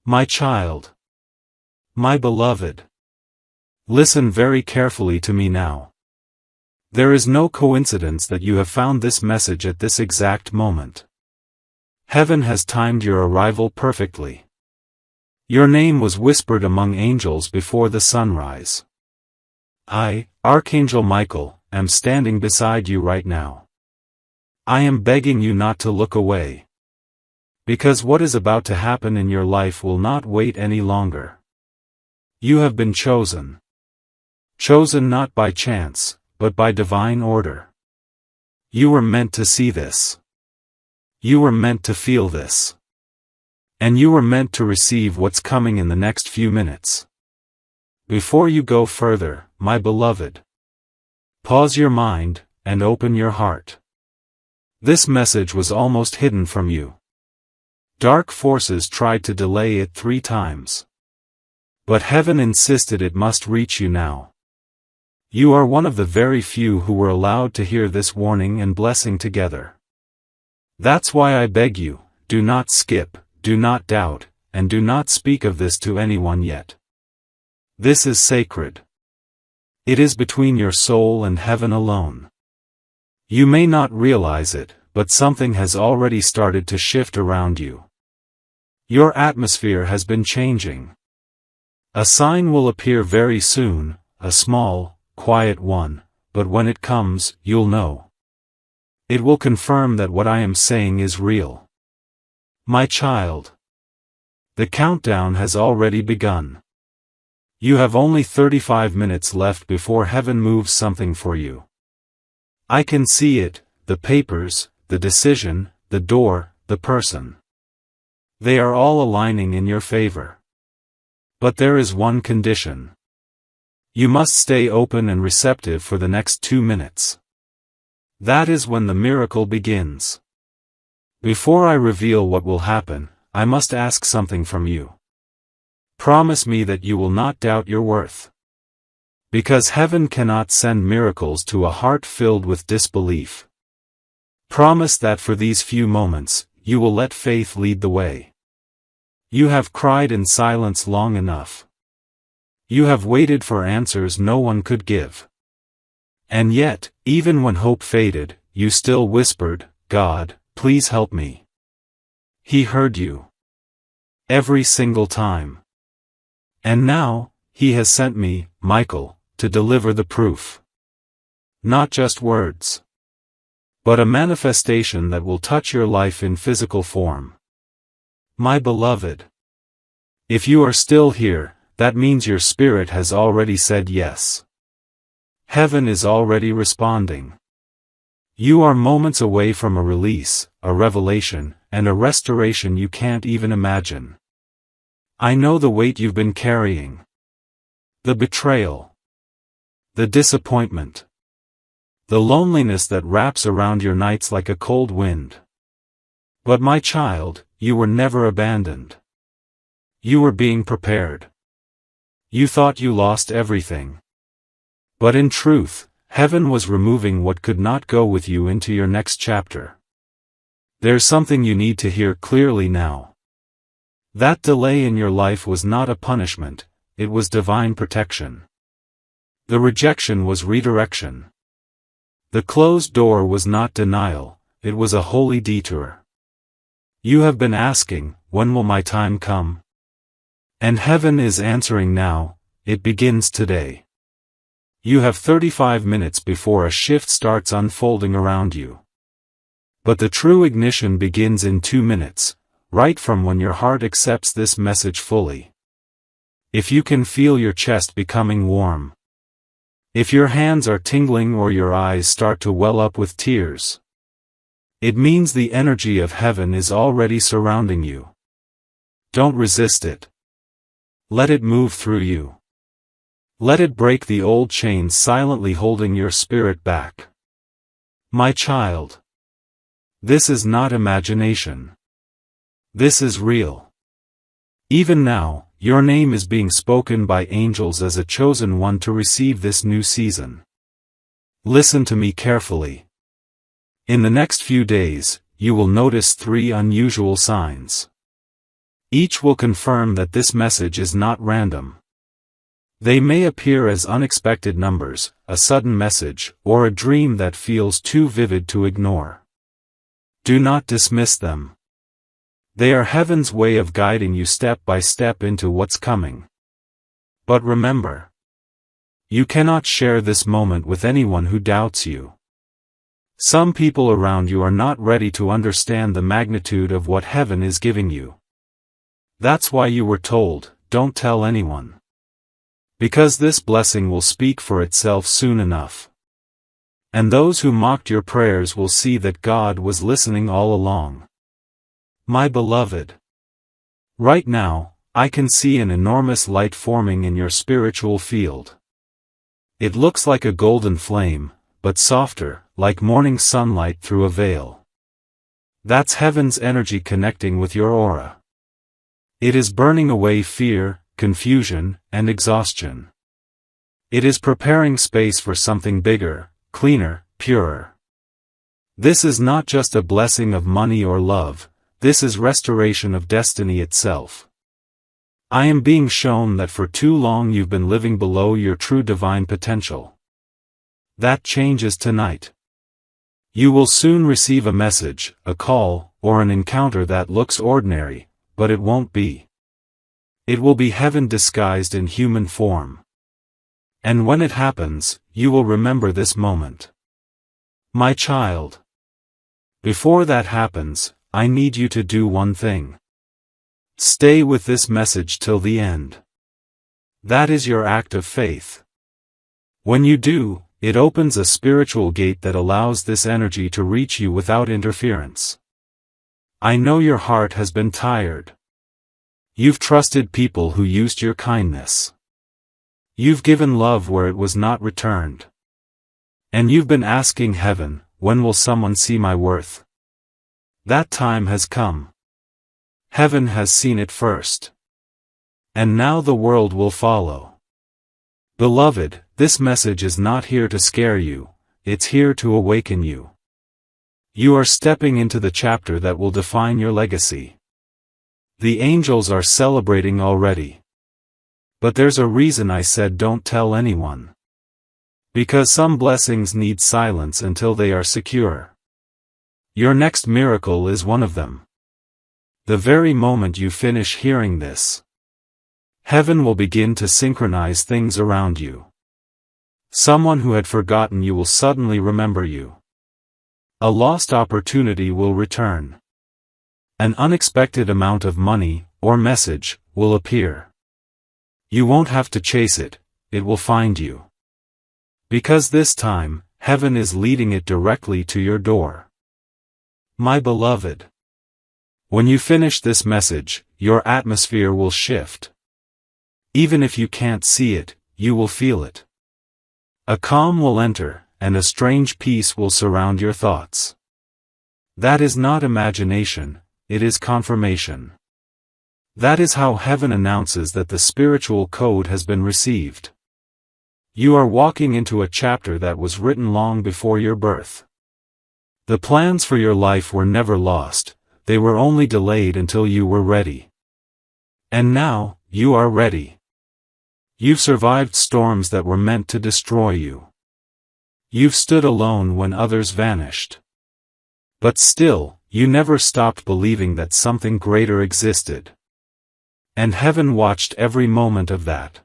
My child. My beloved. Listen very carefully to me now. There is no coincidence that you have found this message at this exact moment. Heaven has timed your arrival perfectly. Your name was whispered among angels before the sunrise. I, Archangel Michael, am standing beside you right now. I am begging you not to look away. Because what is about to happen in your life will not wait any longer. You have been chosen. Chosen not by chance, but by divine order. You were meant to see this. You were meant to feel this. And you were meant to receive what's coming in the next few minutes. Before you go further, my beloved, pause your mind, and open your heart. This message was almost hidden from you. Dark forces tried to delay it 3 times. But heaven insisted it must reach you now. You are one of the very few who were allowed to hear this warning and blessing together. That's why I beg you, do not skip, do not doubt, and do not speak of this to anyone yet. This is sacred. It is between your soul and heaven alone. You may not realize it, but something has already started to shift around you. Your atmosphere has been changing. A sign will appear very soon, a small, quiet one, but when it comes, you'll know. It will confirm that what I am saying is real. My child. The countdown has already begun. You have only 35 minutes left before heaven moves something for you. I can see it, the papers, the decision, the door, the person. They are all aligning in your favor. But there is one condition. You must stay open and receptive for the next 2 minutes. That is when the miracle begins. Before I reveal what will happen, I must ask something from you. Promise me that you will not doubt your worth. Because heaven cannot send miracles to a heart filled with disbelief. Promise that for these few moments, you will let faith lead the way. You have cried in silence long enough. You have waited for answers no one could give. And yet, even when hope faded, you still whispered, God, please help me. He heard you. Every single time. And now, He has sent me, Michael, to deliver the proof. Not just words. But a manifestation that will touch your life in physical form. My beloved. If you are still here, that means your spirit has already said yes. Heaven is already responding. You are moments away from a release, a revelation, and a restoration you can't even imagine. I know the weight you've been carrying. The betrayal. The disappointment. The loneliness that wraps around your nights like a cold wind. But my child, you were never abandoned. You were being prepared. You thought you lost everything. But in truth, heaven was removing what could not go with you into your next chapter. There's something you need to hear clearly now. That delay in your life was not a punishment, it was divine protection. The rejection was redirection. The closed door was not denial, it was a holy detour. You have been asking, when will my time come? And heaven is answering now, it begins today. You have 35 minutes before a shift starts unfolding around you. But the true ignition begins in 2 minutes, right from when your heart accepts this message fully. If you can feel your chest becoming warm. If your hands are tingling or your eyes start to well up with tears. It means the energy of heaven is already surrounding you. Don't resist it. Let it move through you. Let it break the old chains silently holding your spirit back. My child. This is not imagination. This is real. Even now, your name is being spoken by angels as a chosen one to receive this new season. Listen to me carefully. In the next few days, you will notice 3 unusual signs. Each will confirm that this message is not random. They may appear as unexpected numbers, a sudden message, or a dream that feels too vivid to ignore. Do not dismiss them. They are heaven's way of guiding you step by step into what's coming. But remember, you cannot share this moment with anyone who doubts you. Some people around you are not ready to understand the magnitude of what heaven is giving you. That's why you were told, don't tell anyone. Because this blessing will speak for itself soon enough. And those who mocked your prayers will see that God was listening all along. My beloved, right now, I can see an enormous light forming in your spiritual field. It looks like a golden flame, but softer, like morning sunlight through a veil. That's heaven's energy connecting with your aura. It is burning away fear, confusion, and exhaustion. It is preparing space for something bigger, cleaner, purer. This is not just a blessing of money or love, this is restoration of destiny itself. I am being shown that for too long you've been living below your true divine potential. That changes tonight. You will soon receive a message, a call, or an encounter that looks ordinary, but it won't be. It will be heaven disguised in human form. And when it happens, you will remember this moment. My child. Before that happens, I need you to do one thing. Stay with this message till the end. That is your act of faith. When you do, it opens a spiritual gate that allows this energy to reach you without interference. I know your heart has been tired. You've trusted people who used your kindness. You've given love where it was not returned. And you've been asking heaven, when will someone see my worth? That time has come. Heaven has seen it first. And now the world will follow. Beloved, this message is not here to scare you, it's here to awaken you. You are stepping into the chapter that will define your legacy. The angels are celebrating already. But there's a reason I said don't tell anyone. Because some blessings need silence until they are secure. Your next miracle is one of them. The very moment you finish hearing this, heaven will begin to synchronize things around you. Someone who had forgotten you will suddenly remember you. A lost opportunity will return. An unexpected amount of money, or message, will appear. You won't have to chase it, it will find you. Because this time, heaven is leading it directly to your door. My beloved. When you finish this message, your atmosphere will shift. Even if you can't see it, you will feel it. A calm will enter, and a strange peace will surround your thoughts. That is not imagination, it is confirmation. That is how heaven announces that the spiritual code has been received. You are walking into a chapter that was written long before your birth. The plans for your life were never lost, they were only delayed until you were ready. And now, you are ready. You've survived storms that were meant to destroy you. You've stood alone when others vanished. But still, you never stopped believing that something greater existed. And heaven watched every moment of that.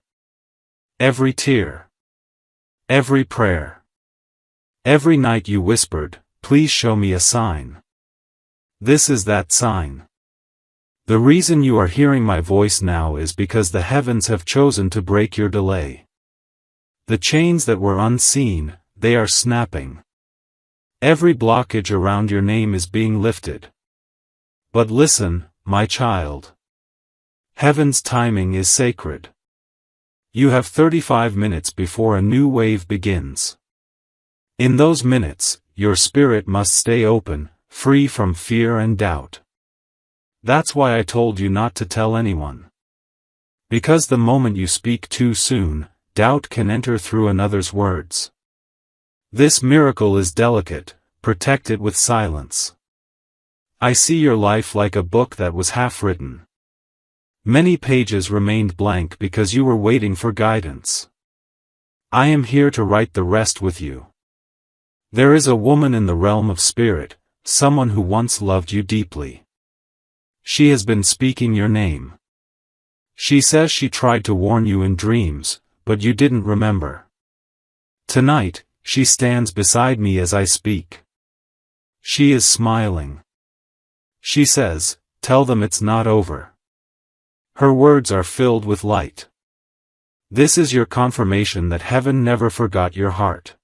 Every tear. Every prayer. Every night you whispered, please show me a sign. This is that sign. The reason you are hearing my voice now is because the heavens have chosen to break your delay. The chains that were unseen, they are snapping. Every blockage around your name is being lifted. But listen, my child. Heaven's timing is sacred. You have 35 minutes before a new wave begins. In those minutes, your spirit must stay open, free from fear and doubt. That's why I told you not to tell anyone. Because the moment you speak too soon, doubt can enter through another's words. This miracle is delicate, protect it with silence. I see your life like a book that was half written. Many pages remained blank because you were waiting for guidance. I am here to write the rest with you. There is a woman in the realm of spirit, someone who once loved you deeply. She has been speaking your name. She says she tried to warn you in dreams, but you didn't remember. Tonight, she stands beside me as I speak. She is smiling. She says, "Tell them it's not over." Her words are filled with light. This is your confirmation that heaven never forgot your heart.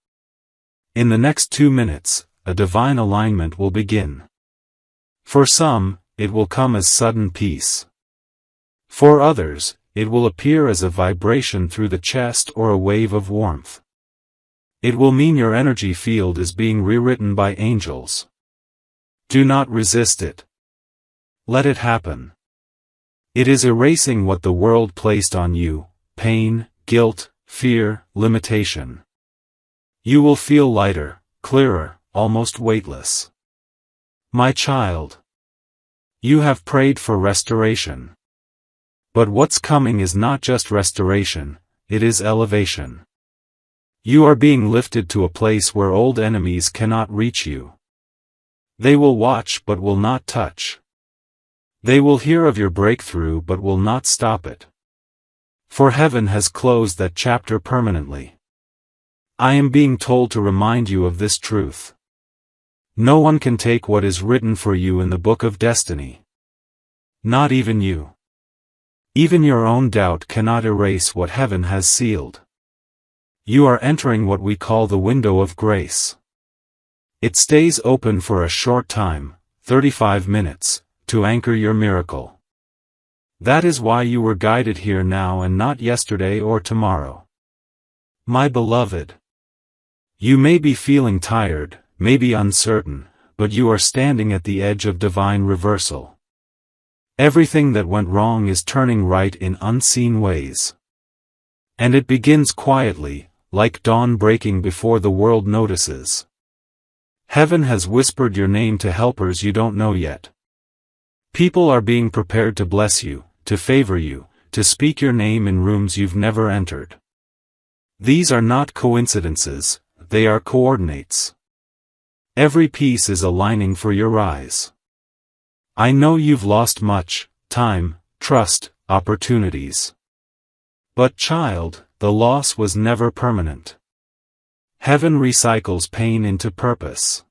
In the next 2 minutes, a divine alignment will begin. For some, it will come as sudden peace. For others, it will appear as a vibration through the chest or a wave of warmth. It will mean your energy field is being rewritten by angels. Do not resist it. Let it happen. It is erasing what the world placed on you: pain, guilt, fear, limitation. You will feel lighter, clearer, almost weightless. My child. You have prayed for restoration. But what's coming is not just restoration, it is elevation. You are being lifted to a place where old enemies cannot reach you. They will watch but will not touch. They will hear of your breakthrough but will not stop it. For heaven has closed that chapter permanently. I am being told to remind you of this truth. No one can take what is written for you in the book of destiny. Not even you. Even your own doubt cannot erase what heaven has sealed. You are entering what we call the window of grace. It stays open for a short time, 35 minutes, to anchor your miracle. That is why you were guided here now and not yesterday or tomorrow. My beloved. You may be feeling tired, maybe uncertain, but you are standing at the edge of divine reversal. Everything that went wrong is turning right in unseen ways. And it begins quietly, like dawn breaking before the world notices. Heaven has whispered your name to helpers you don't know yet. People are being prepared to bless you, to favor you, to speak your name in rooms you've never entered. These are not coincidences, they are coordinates. Every piece is aligning for your rise. I know you've lost much: time, trust, opportunities. But child, the loss was never permanent. Heaven recycles pain into purpose.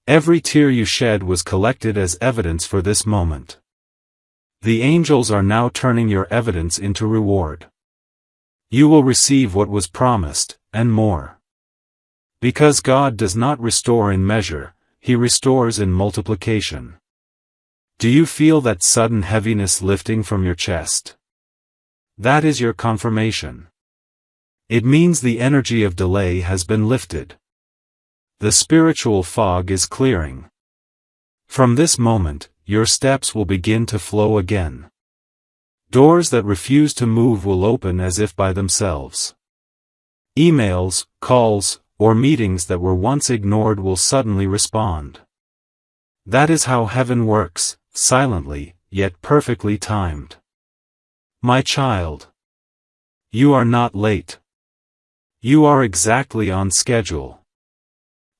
Every tear you shed was collected as evidence for this moment. The angels are now turning your evidence into reward. You will receive what was promised, and more. Because God does not restore in measure, He restores in multiplication. Do you feel that sudden heaviness lifting from your chest? That is your confirmation. It means the energy of delay has been lifted. The spiritual fog is clearing. From this moment, your steps will begin to flow again. Doors that refuse to move will open as if by themselves. Emails, calls, or meetings that were once ignored will suddenly respond. That is how heaven works, silently, yet perfectly timed. My child. You are not late. You are exactly on schedule.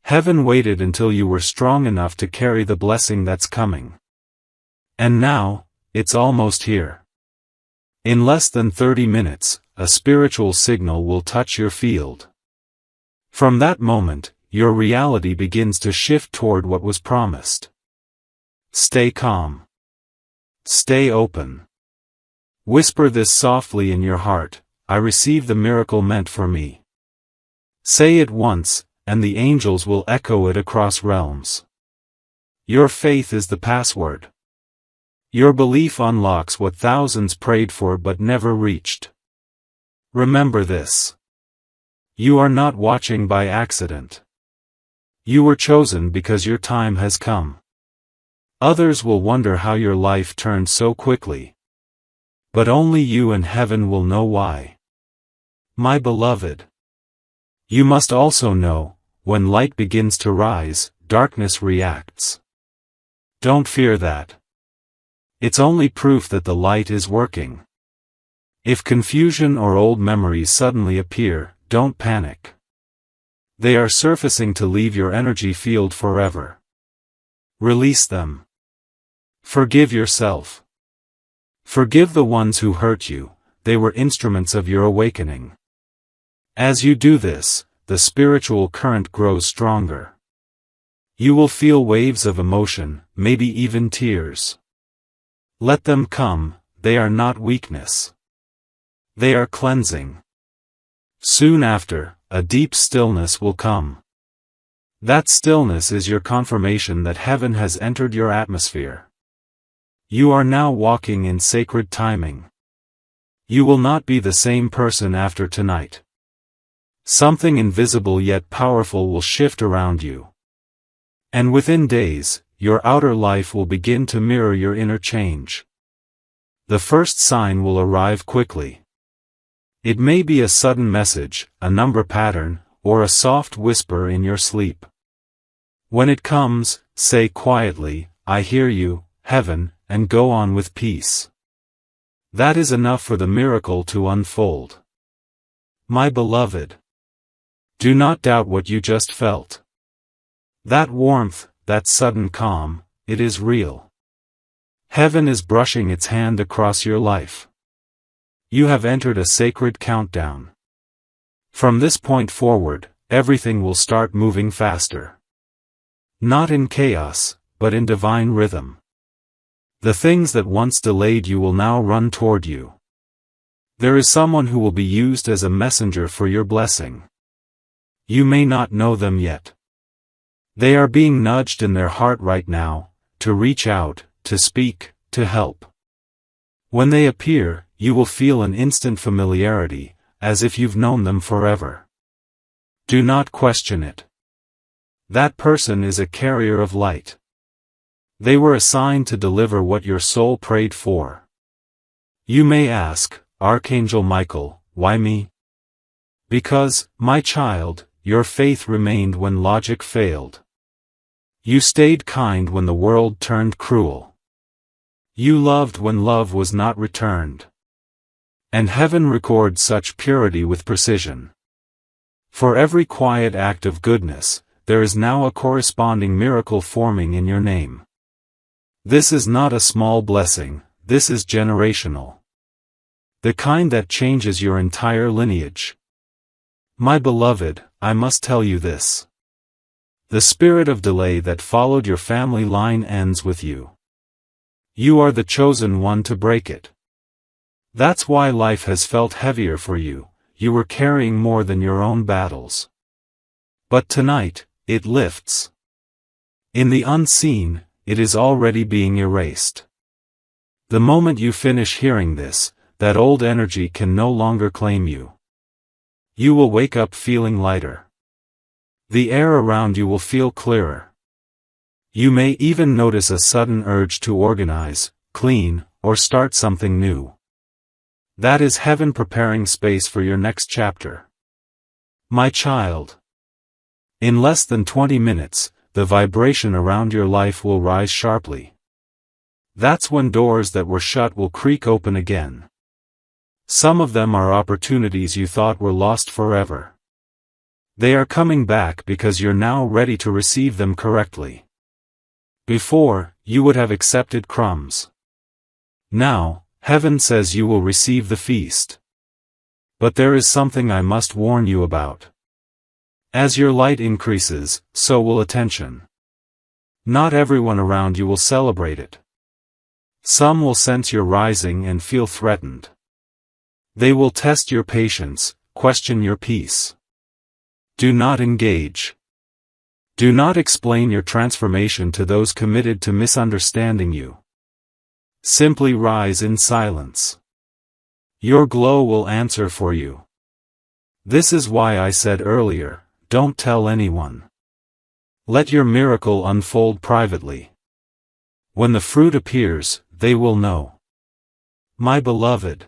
Heaven waited until you were strong enough to carry the blessing that's coming. And now, it's almost here. In less than 30 minutes, a spiritual signal will touch your field. From that moment, your reality begins to shift toward what was promised. Stay calm. Stay open. Whisper this softly in your heart: I receive the miracle meant for me. Say it once, and the angels will echo it across realms. Your faith is the password. Your belief unlocks what thousands prayed for but never reached. Remember this. You are not watching by accident. You were chosen because your time has come. Others will wonder how your life turned so quickly. But only you and heaven will know why. My beloved. You must also know, when light begins to rise, darkness reacts. Don't fear that. It's only proof that the light is working. If confusion or old memories suddenly appear, don't panic. They are surfacing to leave your energy field forever. Release them. Forgive yourself. Forgive the ones who hurt you, they were instruments of your awakening. As you do this, the spiritual current grows stronger. You will feel waves of emotion, maybe even tears. Let them come, they are not weakness. They are cleansing. Soon after, a deep stillness will come. That stillness is your confirmation that heaven has entered your atmosphere. You are now walking in sacred timing. You will not be the same person after tonight. Something invisible yet powerful will shift around you. And within days, your outer life will begin to mirror your inner change. The first sign will arrive quickly. It may be a sudden message, a number pattern, or a soft whisper in your sleep. When it comes, say quietly, "I hear you, Heaven," and go on with peace. That is enough for the miracle to unfold. My beloved, do not doubt what you just felt. That warmth, that sudden calm, it is real. Heaven is brushing its hand across your life. You have entered a sacred countdown. From this point forward, everything will start moving faster. Not in chaos, but in divine rhythm. The things that once delayed you will now run toward you. There is someone who will be used as a messenger for your blessing. You may not know them yet. They are being nudged in their heart right now, to reach out, to speak, to help. When they appear, you will feel an instant familiarity, as if you've known them forever. Do not question it. That person is a carrier of light. They were assigned to deliver what your soul prayed for. You may ask, Archangel Michael, why me? Because, my child, your faith remained when logic failed. You stayed kind when the world turned cruel. You loved when love was not returned. And heaven records such purity with precision. For every quiet act of goodness, there is now a corresponding miracle forming in your name. This is not a small blessing, this is generational. The kind that changes your entire lineage. My beloved, I must tell you this. The spirit of delay that followed your family line ends with you. You are the chosen one to break it. That's why life has felt heavier for you, you were carrying more than your own battles. But tonight, it lifts. In the unseen, it is already being erased. The moment you finish hearing this, that old energy can no longer claim you. You will wake up feeling lighter. The air around you will feel clearer. You may even notice a sudden urge to organize, clean, or start something new. That is heaven preparing space for your next chapter. My child. In less than 20 minutes, the vibration around your life will rise sharply. That's when doors that were shut will creak open again. Some of them are opportunities you thought were lost forever. They are coming back because you're now ready to receive them correctly. Before, you would have accepted crumbs. Now, heaven says you will receive the feast. But there is something I must warn you about. As your light increases, so will attention. Not everyone around you will celebrate it. Some will sense your rising and feel threatened. They will test your patience, question your peace. Do not engage. Do not explain your transformation to those committed to misunderstanding you. Simply rise in silence. Your glow will answer for you. This is why I said earlier, don't tell anyone. Let your miracle unfold privately. When the fruit appears, they will know. My beloved,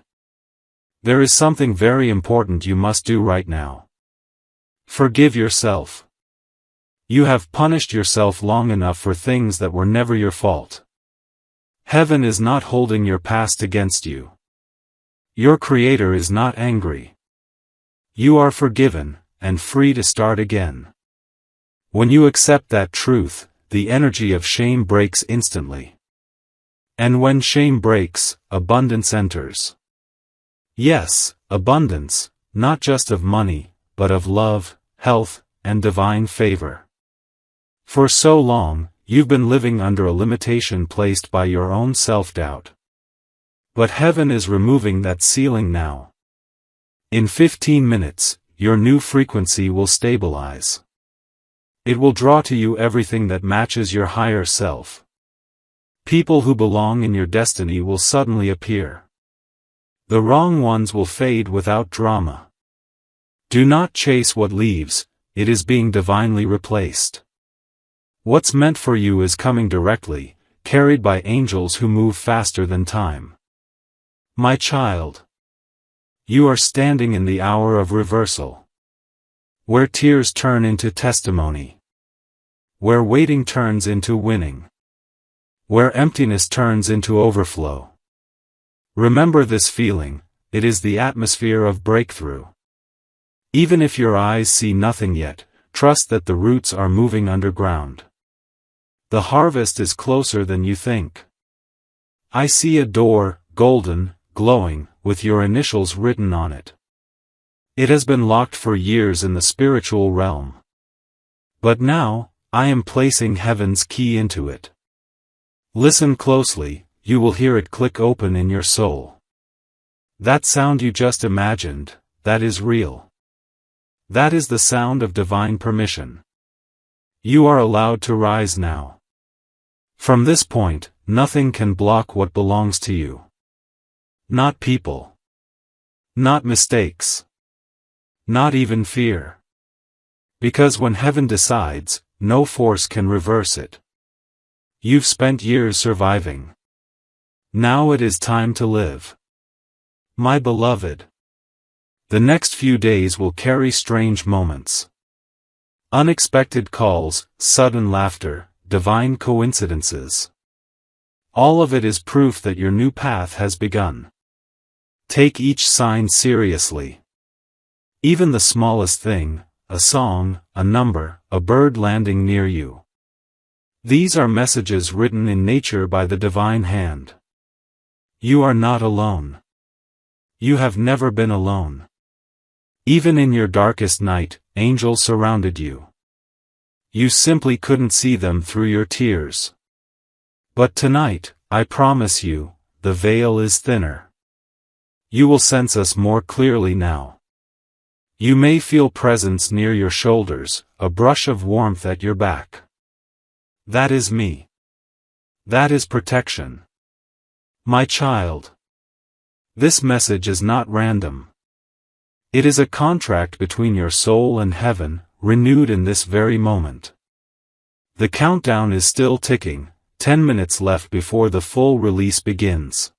there is something very important you must do right now. Forgive yourself. You have punished yourself long enough for things that were never your fault. Heaven is not holding your past against you. Your Creator is not angry. You are forgiven, and free to start again. When you accept that truth, the energy of shame breaks instantly. And when shame breaks, abundance enters. Yes, abundance, not just of money, but of love, health, and divine favor. For so long, you've been living under a limitation placed by your own self-doubt. But heaven is removing that ceiling now. In 15 minutes, your new frequency will stabilize. It will draw to you everything that matches your higher self. People who belong in your destiny will suddenly appear. The wrong ones will fade without drama. Do not chase what leaves, it is being divinely replaced. What's meant for you is coming directly, carried by angels who move faster than time. My child, you are standing in the hour of reversal. Where tears turn into testimony. Where waiting turns into winning. Where emptiness turns into overflow. Remember this feeling, it is the atmosphere of breakthrough. Even if your eyes see nothing yet, trust that the roots are moving underground. The harvest is closer than you think. I see a door, golden, glowing, with your initials written on it. It has been locked for years in the spiritual realm. But now, I am placing heaven's key into it. Listen closely, you will hear it click open in your soul. That sound you just imagined, that is real. That is the sound of divine permission. You are allowed to rise now. From this point, nothing can block what belongs to you. Not people. Not mistakes. Not even fear. Because when heaven decides, no force can reverse it. You've spent years surviving. Now it is time to live. My beloved. The next few days will carry strange moments. Unexpected calls, sudden laughter, divine coincidences. All of it is proof that your new path has begun. Take each sign seriously. Even the smallest thing, a song, a number, a bird landing near you. These are messages written in nature by the divine hand. You are not alone. You have never been alone. Even in your darkest night, angels surrounded you. You simply couldn't see them through your tears. But tonight, I promise you, the veil is thinner. You will sense us more clearly now. You may feel presence near your shoulders, a brush of warmth at your back. That is me. That is protection. My child. This message is not random. It is a contract between your soul and heaven, renewed in this very moment. The countdown is still ticking, 10 minutes left before the full release begins.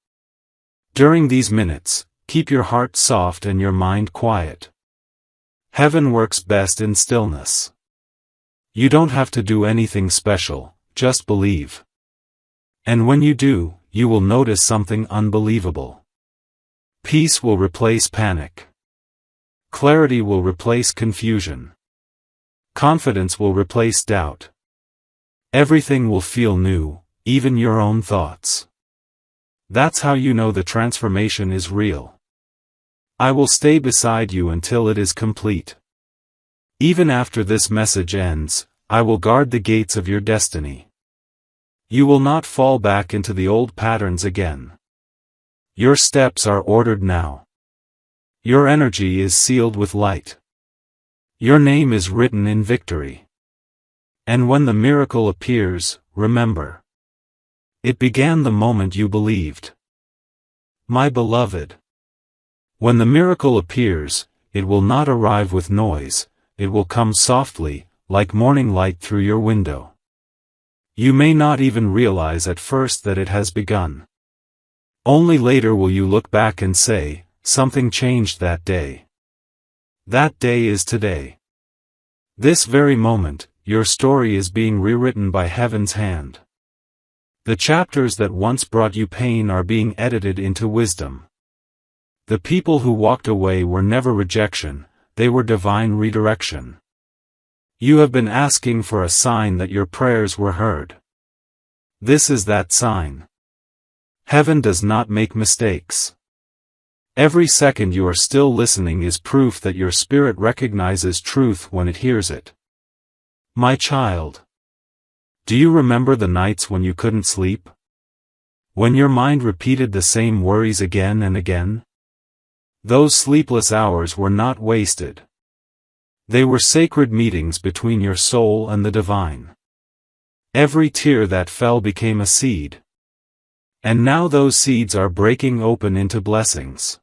During these minutes, keep your heart soft and your mind quiet. Heaven works best in stillness. You don't have to do anything special, just believe. And when you do, you will notice something unbelievable. Peace will replace panic. Clarity will replace confusion. Confidence will replace doubt. Everything will feel new, even your own thoughts. That's how you know the transformation is real. I will stay beside you until it is complete. Even after this message ends, I will guard the gates of your destiny. You will not fall back into the old patterns again. Your steps are ordered now. Your energy is sealed with light. Your name is written in victory. And when the miracle appears, remember. It began the moment you believed. My beloved. When the miracle appears, it will not arrive with noise, it will come softly, like morning light through your window. You may not even realize at first that it has begun. Only later will you look back and say, something changed that day. That day is today. This very moment, your story is being rewritten by heaven's hand. The chapters that once brought you pain are being edited into wisdom. The people who walked away were never rejection, they were divine redirection. You have been asking for a sign that your prayers were heard. This is that sign. Heaven does not make mistakes. Every second you are still listening is proof that your spirit recognizes truth when it hears it. My child. Do you remember the nights when you couldn't sleep? When your mind repeated the same worries again and again? Those sleepless hours were not wasted. They were sacred meetings between your soul and the divine. Every tear that fell became a seed. And now those seeds are breaking open into blessings.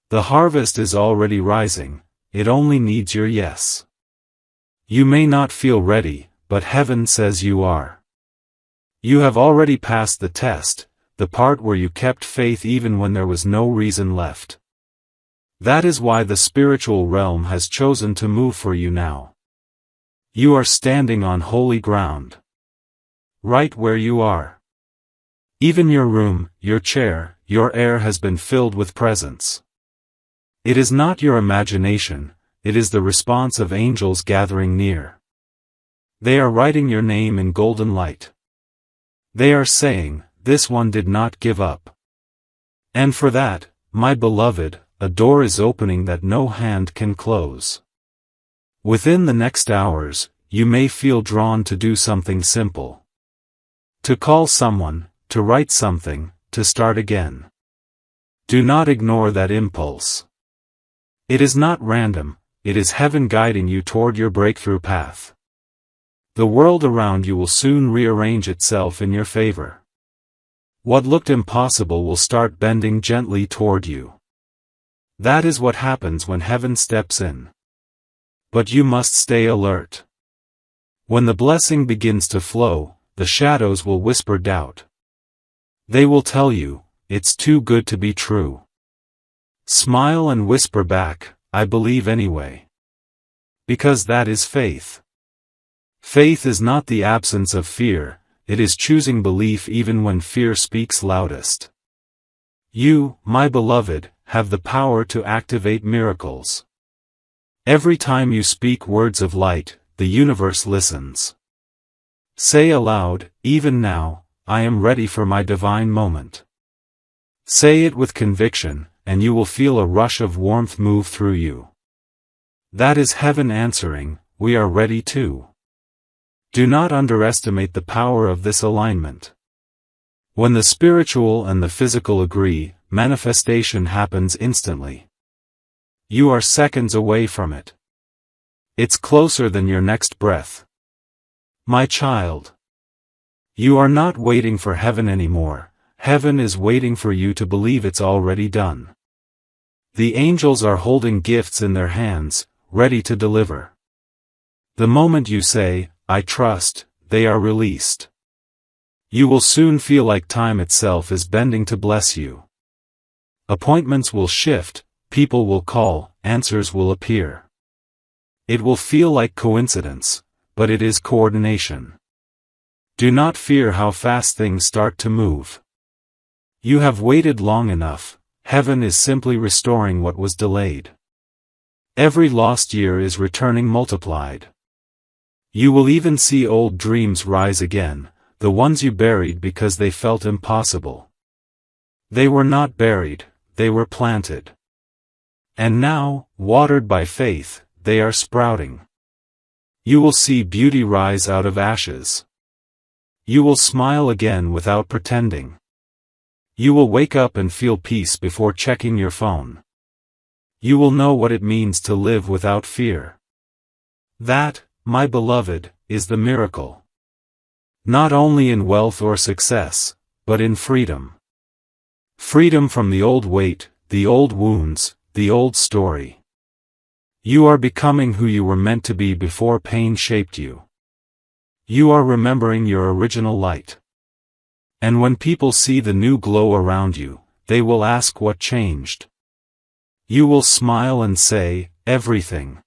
The harvest is already rising, it only needs your yes. You may not feel ready, but heaven says you are. You have already passed the test, the part where you kept faith even when there was no reason left. That is why the spiritual realm has chosen to move for you now. You are standing on holy ground. Right where you are. Even your room, your chair, your air has been filled with presence. It is not your imagination, it is the response of angels gathering near. They are writing your name in golden light. They are saying, this one did not give up. And for that, my beloved, a door is opening that no hand can close. Within the next hours, you may feel drawn to do something simple. To call someone, to write something, to start again. Do not ignore that impulse. It is not random, it is heaven guiding you toward your breakthrough path. The world around you will soon rearrange itself in your favor. What looked impossible will start bending gently toward you. That is what happens when heaven steps in. But you must stay alert. When the blessing begins to flow, the shadows will whisper doubt. They will tell you, it's too good to be true. Smile and whisper back, I believe anyway. Because that is faith. Faith is not the absence of fear, it is choosing belief even when fear speaks loudest. You, my beloved, have the power to activate miracles. Every time you speak words of light, the universe listens. Say aloud, even now, I am ready for my divine moment. Say it with conviction, and you will feel a rush of warmth move through you. That is heaven answering, we are ready too. Do not underestimate the power of this alignment. When the spiritual and the physical agree, manifestation happens instantly. You are seconds away from it. It's closer than your next breath. My child. You are not waiting for heaven anymore, heaven is waiting for you to believe it's already done. The angels are holding gifts in their hands, ready to deliver. The moment you say, I trust, they are released. You will soon feel like time itself is bending to bless you. Appointments will shift, people will call, answers will appear. It will feel like coincidence, but it is coordination. Do not fear how fast things start to move. You have waited long enough, heaven is simply restoring what was delayed. Every lost year is returning multiplied. You will even see old dreams rise again, the ones you buried because they felt impossible. They were not buried, they were planted. And now, watered by faith, they are sprouting. You will see beauty rise out of ashes. You will smile again without pretending. You will wake up and feel peace before checking your phone. You will know what it means to live without fear. That, my beloved, is the miracle. Not only in wealth or success, but in freedom. Freedom from the old weight, the old wounds, the old story. You are becoming who you were meant to be before pain shaped you. You are remembering your original light. And when people see the new glow around you, they will ask what changed. You will smile and say, everything.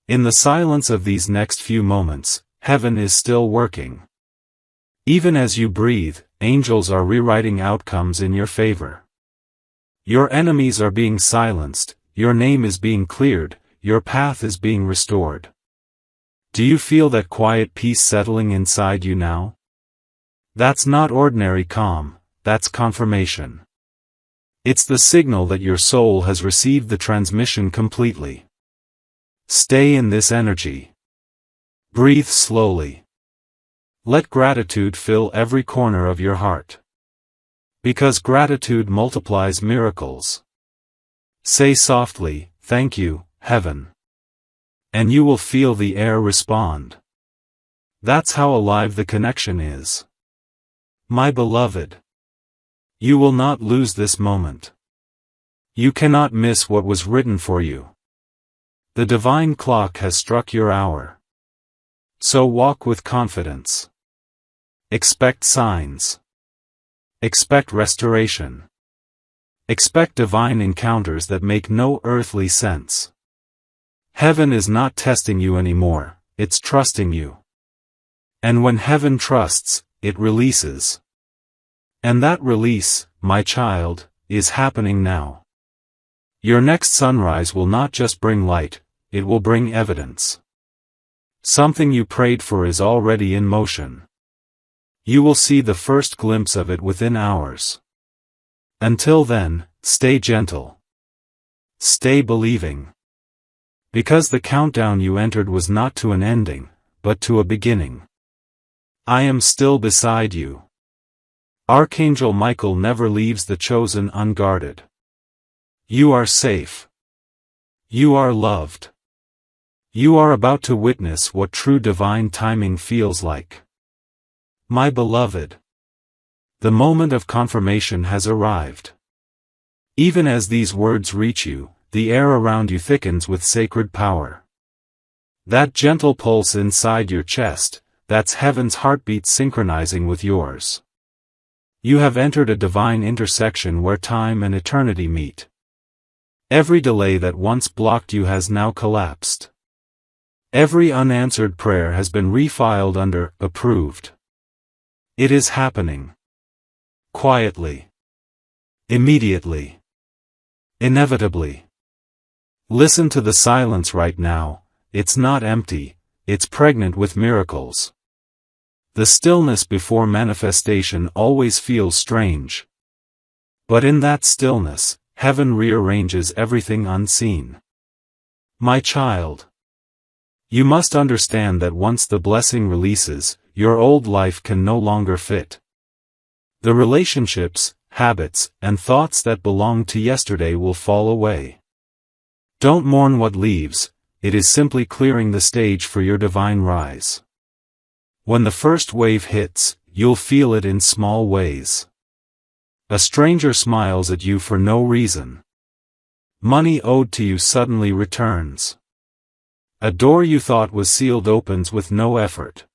In the silence of these next few moments, heaven is still working. Even as you breathe, angels are rewriting outcomes in your favor. Your enemies are being silenced, your name is being cleared, your path is being restored. Do you feel that quiet peace settling inside you now? That's not ordinary calm, that's confirmation. It's the signal that your soul has received the transmission completely. Stay in this energy. Breathe slowly. Let gratitude fill every corner of your heart. Because gratitude multiplies miracles. Say softly, "Thank you, Heaven." And you will feel the air respond. That's how alive the connection is. My beloved, you will not lose this moment. You cannot miss what was written for you. The divine clock has struck your hour. So walk with confidence. Expect signs. Expect restoration. Expect divine encounters that make no earthly sense. Heaven is not testing you anymore, it's trusting you. And when heaven trusts, it releases. And that release, my child, is happening now. Your next sunrise will not just bring light, it will bring evidence. Something you prayed for is already in motion. You will see the first glimpse of it within hours. Until then, stay gentle. Stay believing. Because the countdown you entered was not to an ending, but to a beginning. I am still beside you. Archangel Michael never leaves the chosen unguarded. You are safe. You are loved. You are about to witness what true divine timing feels like. My beloved, the moment of confirmation has arrived. Even as these words reach you, the air around you thickens with sacred power. That gentle pulse inside your chest, that's heaven's heartbeat synchronizing with yours. You have entered a divine intersection where time and eternity meet. Every delay that once blocked you has now collapsed. Every unanswered prayer has been refiled under approved. It is happening. Quietly. Immediately. Inevitably. Listen to the silence right now, it's not empty, it's pregnant with miracles. The stillness before manifestation always feels strange. But in that stillness, heaven rearranges everything unseen. My child, you must understand that once the blessing releases, your old life can no longer fit. The relationships, habits, and thoughts that belonged to yesterday will fall away. Don't mourn what leaves, it is simply clearing the stage for your divine rise. When the first wave hits, you'll feel it in small ways. A stranger smiles at you for no reason. Money owed to you suddenly returns. A door you thought was sealed opens with no effort.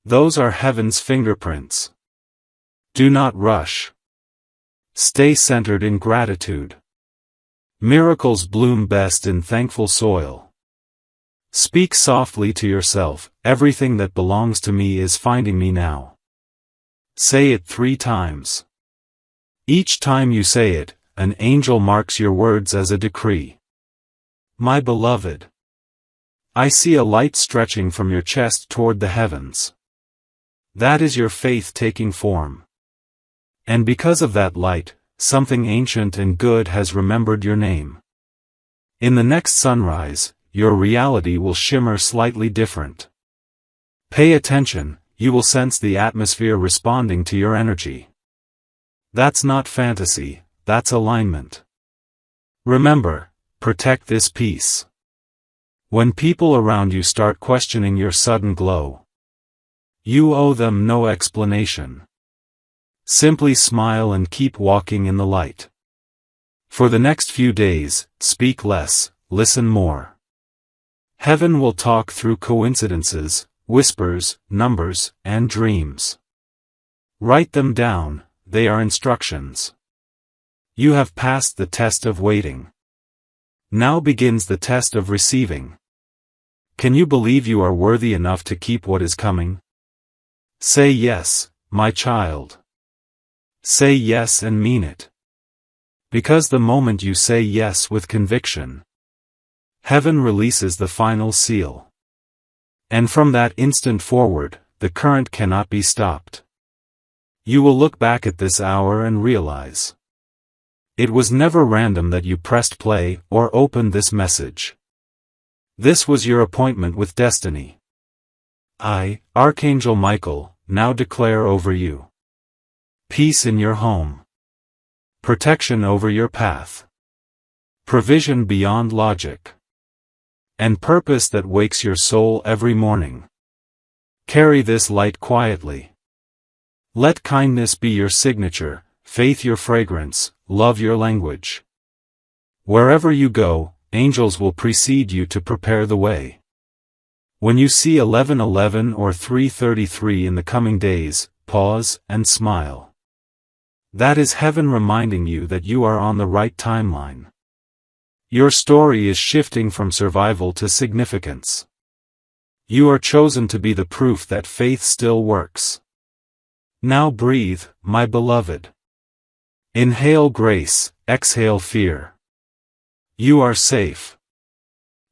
Those are heaven's fingerprints. Do not rush. Stay centered in gratitude. Miracles bloom best in thankful soil. Speak softly to yourself, everything that belongs to me is finding me now. Say it 3 times. Each time you say it, an angel marks your words as a decree. My beloved, I see a light stretching from your chest toward the heavens. That is your faith taking form. And because of that light, something ancient and good has remembered your name. In the next sunrise, your reality will shimmer slightly different. Pay attention, you will sense the atmosphere responding to your energy. That's not fantasy, that's alignment. Remember, protect this peace. When people around you start questioning your sudden glow, you owe them no explanation. Simply smile and keep walking in the light. For the next few days, speak less, listen more. Heaven will talk through coincidences, whispers, numbers, and dreams. Write them down, they are instructions. You have passed the test of waiting. Now begins the test of receiving. Can you believe you are worthy enough to keep what is coming? Say yes, my child. Say yes and mean it. Because the moment you say yes with conviction, heaven releases the final seal. And from that instant forward, the current cannot be stopped. You will look back at this hour and realize it was never random that you pressed play or opened this message. This was your appointment with destiny. I, Archangel Michael, now declare over you peace in your home, protection over your path, provision beyond logic, and purpose that wakes your soul every morning. Carry this light quietly. Let kindness be your signature, faith your fragrance, love your language. Wherever you go, angels will precede you to prepare the way. When you see 11:11 or 3:33 in the coming days, pause and smile. That is heaven reminding you that you are on the right timeline. Your story is shifting from survival to significance. You are chosen to be the proof that faith still works. Now breathe, my beloved. Inhale grace, exhale fear. You are safe.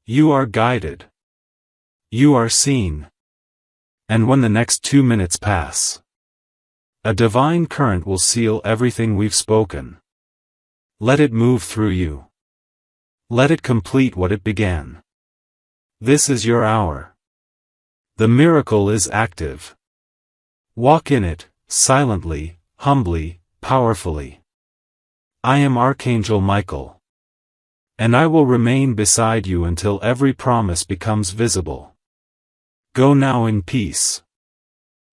You are guided. You are seen. And when the next 2 minutes pass, a divine current will seal everything we've spoken. Let it move through you. Let it complete what it began. This is your hour. The miracle is active. Walk in it, silently, humbly, powerfully. I am Archangel Michael. And I will remain beside you until every promise becomes visible. Go now in peace.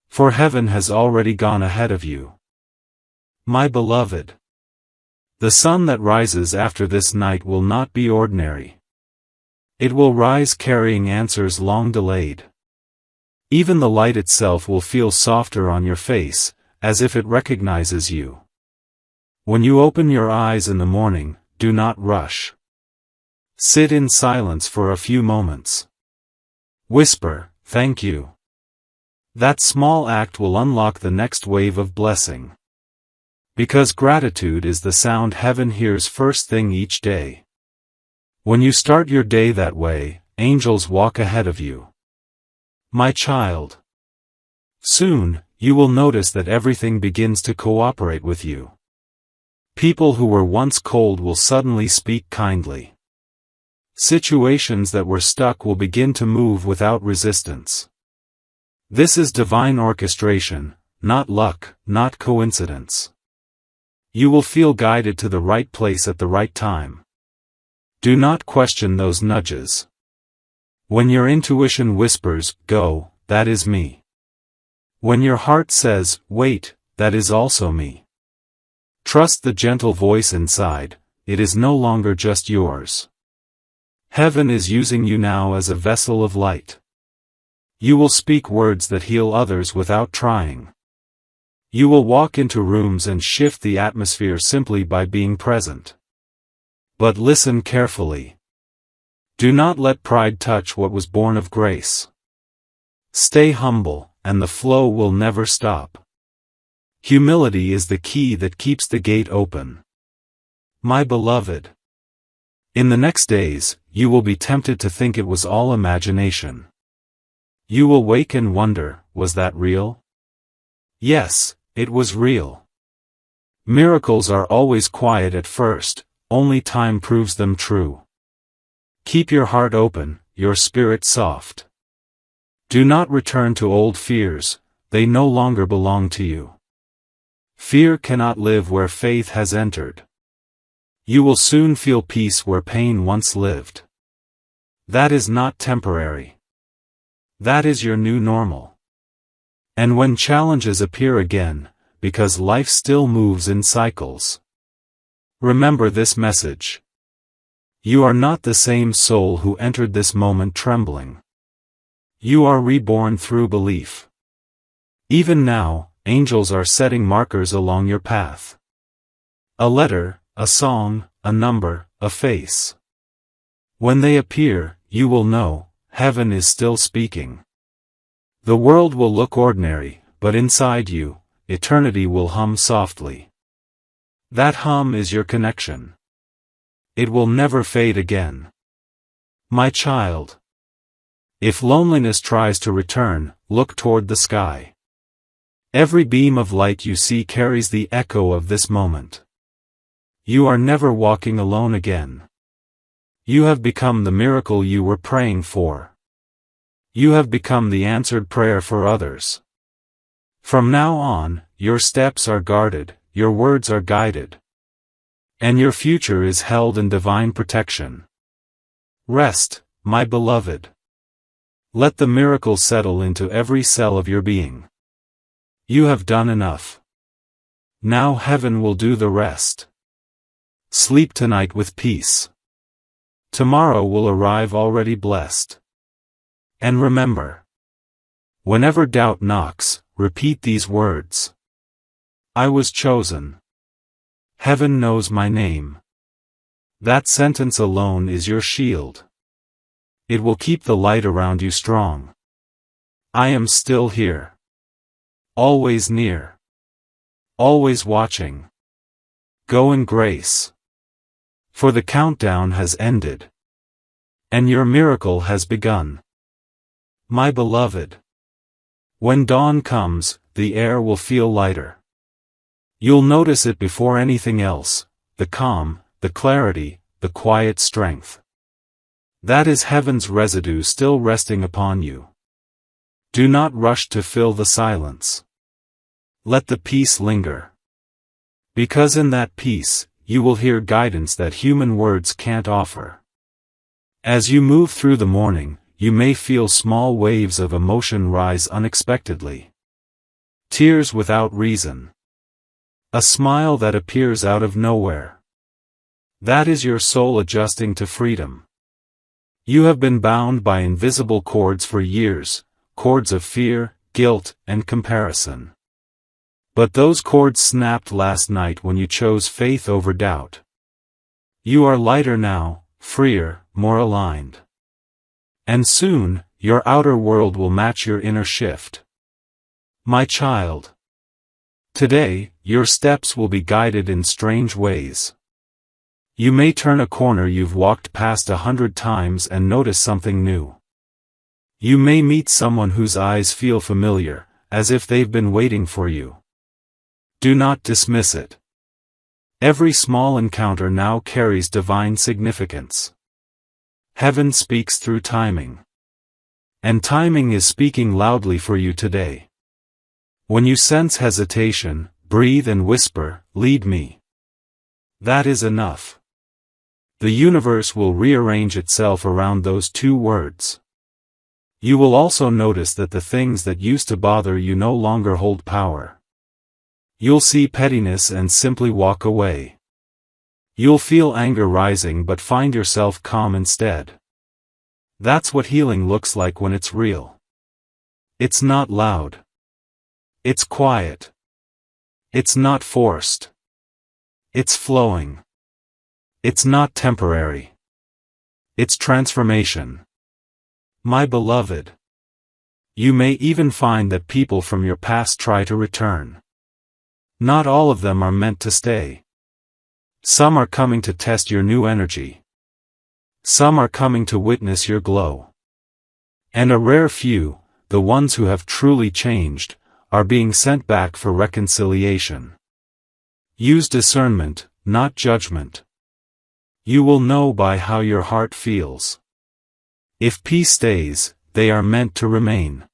For heaven has already gone ahead of you. My beloved. The sun that rises after this night will not be ordinary. It will rise carrying answers long delayed. Even the light itself will feel softer on your face, as if it recognizes you. When you open your eyes in the morning, do not rush. Sit in silence for a few moments. Whisper, "Thank you." That small act will unlock the next wave of blessing. Because gratitude is the sound heaven hears first thing each day. When you start your day that way, angels walk ahead of you. My child. Soon, you will notice that everything begins to cooperate with you. People who were once cold will suddenly speak kindly. Situations that were stuck will begin to move without resistance. This is divine orchestration, not luck, not coincidence. You will feel guided to the right place at the right time. Do not question those nudges. When your intuition whispers, "Go," that is me. When your heart says, "Wait," that is also me. Trust the gentle voice inside, it is no longer just yours. Heaven is using you now as a vessel of light. You will speak words that heal others without trying. You will walk into rooms and shift the atmosphere simply by being present. But listen carefully. Do not let pride touch what was born of grace. Stay humble, and the flow will never stop. Humility is the key that keeps the gate open. My beloved. In the next days, you will be tempted to think it was all imagination. You will wake and wonder, was that real? Yes, it was real. Miracles are always quiet at first, only time proves them true. Keep your heart open, your spirit soft. Do not return to old fears, they no longer belong to you. Fear cannot live where faith has entered. You will soon feel peace where pain once lived. That is not temporary. That is your new normal. And when challenges appear again, because life still moves in cycles, remember this message. You are not the same soul who entered this moment trembling. You are reborn through belief. Even now, angels are setting markers along your path. A letter, a song, a number, a face. When they appear, you will know, heaven is still speaking. The world will look ordinary, but inside you, eternity will hum softly. That hum is your connection. It will never fade again. My child. If loneliness tries to return, look toward the sky. Every beam of light you see carries the echo of this moment. You are never walking alone again. You have become the miracle you were praying for. You have become the answered prayer for others. From now on, your steps are guarded, your words are guided. And your future is held in divine protection. Rest, my beloved. Let the miracle settle into every cell of your being. You have done enough. Now heaven will do the rest. Sleep tonight with peace. Tomorrow will arrive already blessed. And remember, whenever doubt knocks, repeat these words. I was chosen. Heaven knows my name. That sentence alone is your shield. It will keep the light around you strong. I am still here. Always near. Always watching. Go in grace. For the countdown has ended. And your miracle has begun. My beloved. When dawn comes, the air will feel lighter. You'll notice it before anything else, the calm, the clarity, the quiet strength. That is heaven's residue still resting upon you. Do not rush to fill the silence. Let the peace linger. Because in that peace, you will hear guidance that human words can't offer. As you move through the morning, you may feel small waves of emotion rise unexpectedly. Tears without reason. A smile that appears out of nowhere. That is your soul adjusting to freedom. You have been bound by invisible cords for years, cords of fear, guilt, and comparison. But those cords snapped last night when you chose faith over doubt. You are lighter now, freer, more aligned. And soon, your outer world will match your inner shift. My child. Today, your steps will be guided in strange ways. You may turn a corner you've walked past 100 times and notice something new. You may meet someone whose eyes feel familiar, as if they've been waiting for you. Do not dismiss it. Every small encounter now carries divine significance. Heaven speaks through timing. And timing is speaking loudly for you today. When you sense hesitation, breathe and whisper, "Lead me." That is enough. The universe will rearrange itself around those two words. You will also notice that the things that used to bother you no longer hold power. You'll see pettiness and simply walk away. You'll feel anger rising but find yourself calm instead. That's what healing looks like when it's real. It's not loud. It's quiet. It's not forced. It's flowing. It's not temporary. It's transformation. My beloved. You may even find that people from your past try to return. Not all of them are meant to stay. Some are coming to test your new energy. Some are coming to witness your glow. And a rare few, the ones who have truly changed, are being sent back for reconciliation. Use discernment, not judgment. You will know by how your heart feels. If peace stays, they are meant to remain.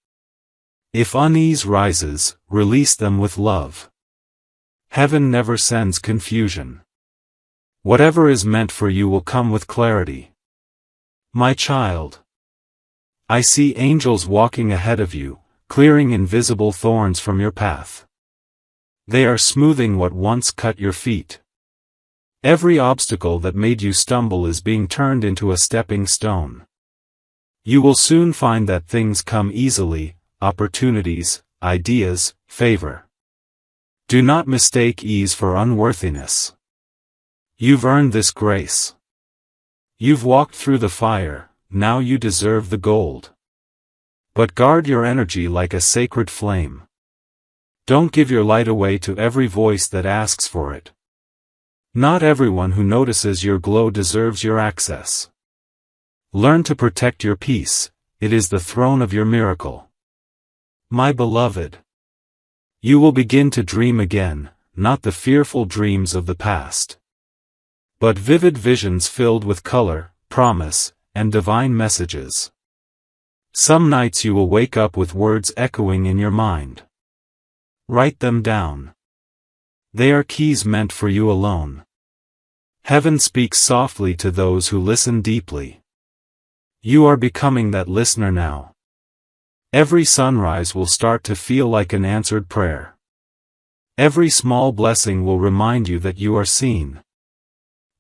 If unease rises, release them with love. Heaven never sends confusion. Whatever is meant for you will come with clarity. My child. I see angels walking ahead of you, clearing invisible thorns from your path. They are smoothing what once cut your feet. Every obstacle that made you stumble is being turned into a stepping stone. You will soon find that things come easily, opportunities, ideas, favor. Do not mistake ease for unworthiness. You've earned this grace. You've walked through the fire, now you deserve the gold. But guard your energy like a sacred flame. Don't give your light away to every voice that asks for it. Not everyone who notices your glow deserves your access. Learn to protect your peace, it is the throne of your miracle. My beloved, you will begin to dream again, not the fearful dreams of the past, but vivid visions filled with color, promise, and divine messages. Some nights you will wake up with words echoing in your mind. Write them down. They are keys meant for you alone. Heaven speaks softly to those who listen deeply. You are becoming that listener now. Every sunrise will start to feel like an answered prayer. Every small blessing will remind you that you are seen.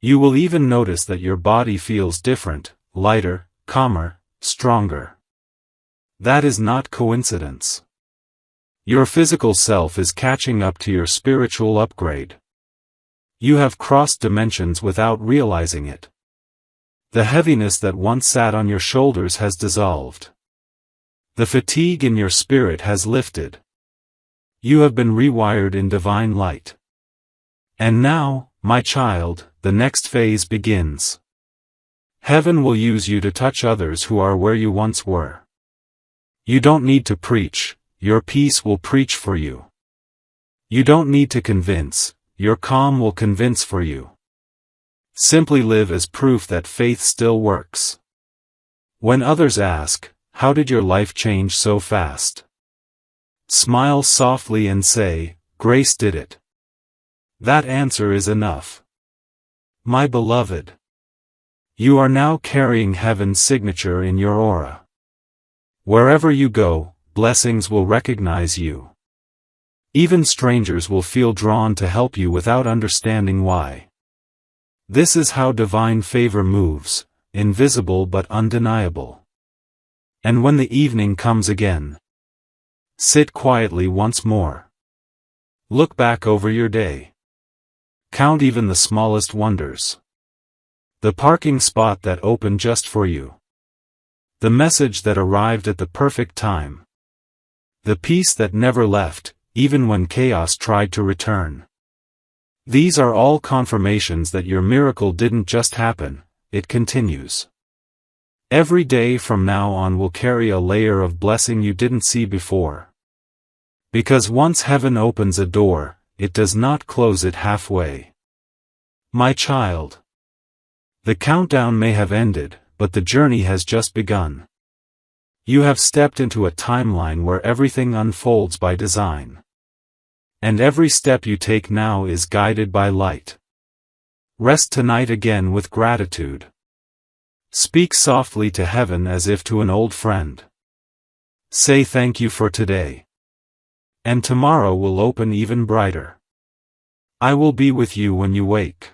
You will even notice that your body feels different, lighter, calmer, stronger. That is not coincidence. Your physical self is catching up to your spiritual upgrade. You have crossed dimensions without realizing it. The heaviness that once sat on your shoulders has dissolved. The fatigue in your spirit has lifted. You have been rewired in divine light. And now, my child, the next phase begins. Heaven will use you to touch others who are where you once were. You don't need to preach. Your peace will preach for you. You don't need to convince, your calm will convince for you. Simply live as proof that faith still works. When others ask, how did your life change so fast? Smile softly and say, grace did it. That answer is enough. My beloved, you are now carrying heaven's signature in your aura. Wherever you go, blessings will recognize you. Even strangers will feel drawn to help you without understanding why. This is how divine favor moves, invisible but undeniable. And when the evening comes again, sit quietly once more. Look back over your day. Count even the smallest wonders. The parking spot that opened just for you. The message that arrived at the perfect time. The peace that never left, even when chaos tried to return. These are all confirmations that your miracle didn't just happen, it continues. Every day from now on will carry a layer of blessing you didn't see before. Because once heaven opens a door, it does not close it halfway. My child, the countdown may have ended, but the journey has just begun. You have stepped into a timeline where everything unfolds by design. And every step you take now is guided by light. Rest tonight again with gratitude. Speak softly to heaven as if to an old friend. Say thank you for today. And tomorrow will open even brighter. I will be with you when you wake.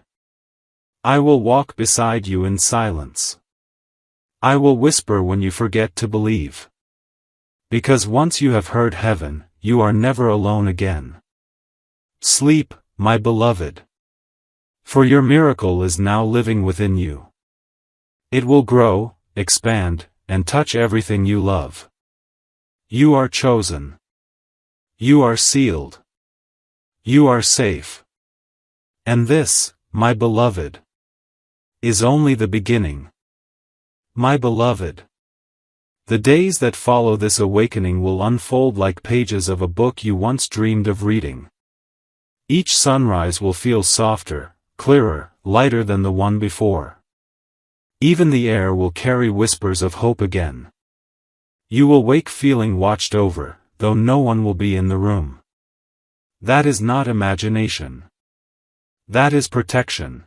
I will walk beside you in silence. I will whisper when you forget to believe. Because once you have heard heaven, you are never alone again. Sleep, my beloved. For your miracle is now living within you. It will grow, expand, and touch everything you love. You are chosen. You are sealed. You are safe. And this, my beloved, is only the beginning. My beloved, the days that follow this awakening will unfold like pages of a book you once dreamed of reading. Each sunrise will feel softer, clearer, lighter than the one before. Even the air will carry whispers of hope again. You will wake feeling watched over, though no one will be in the room. That is not imagination. That is protection.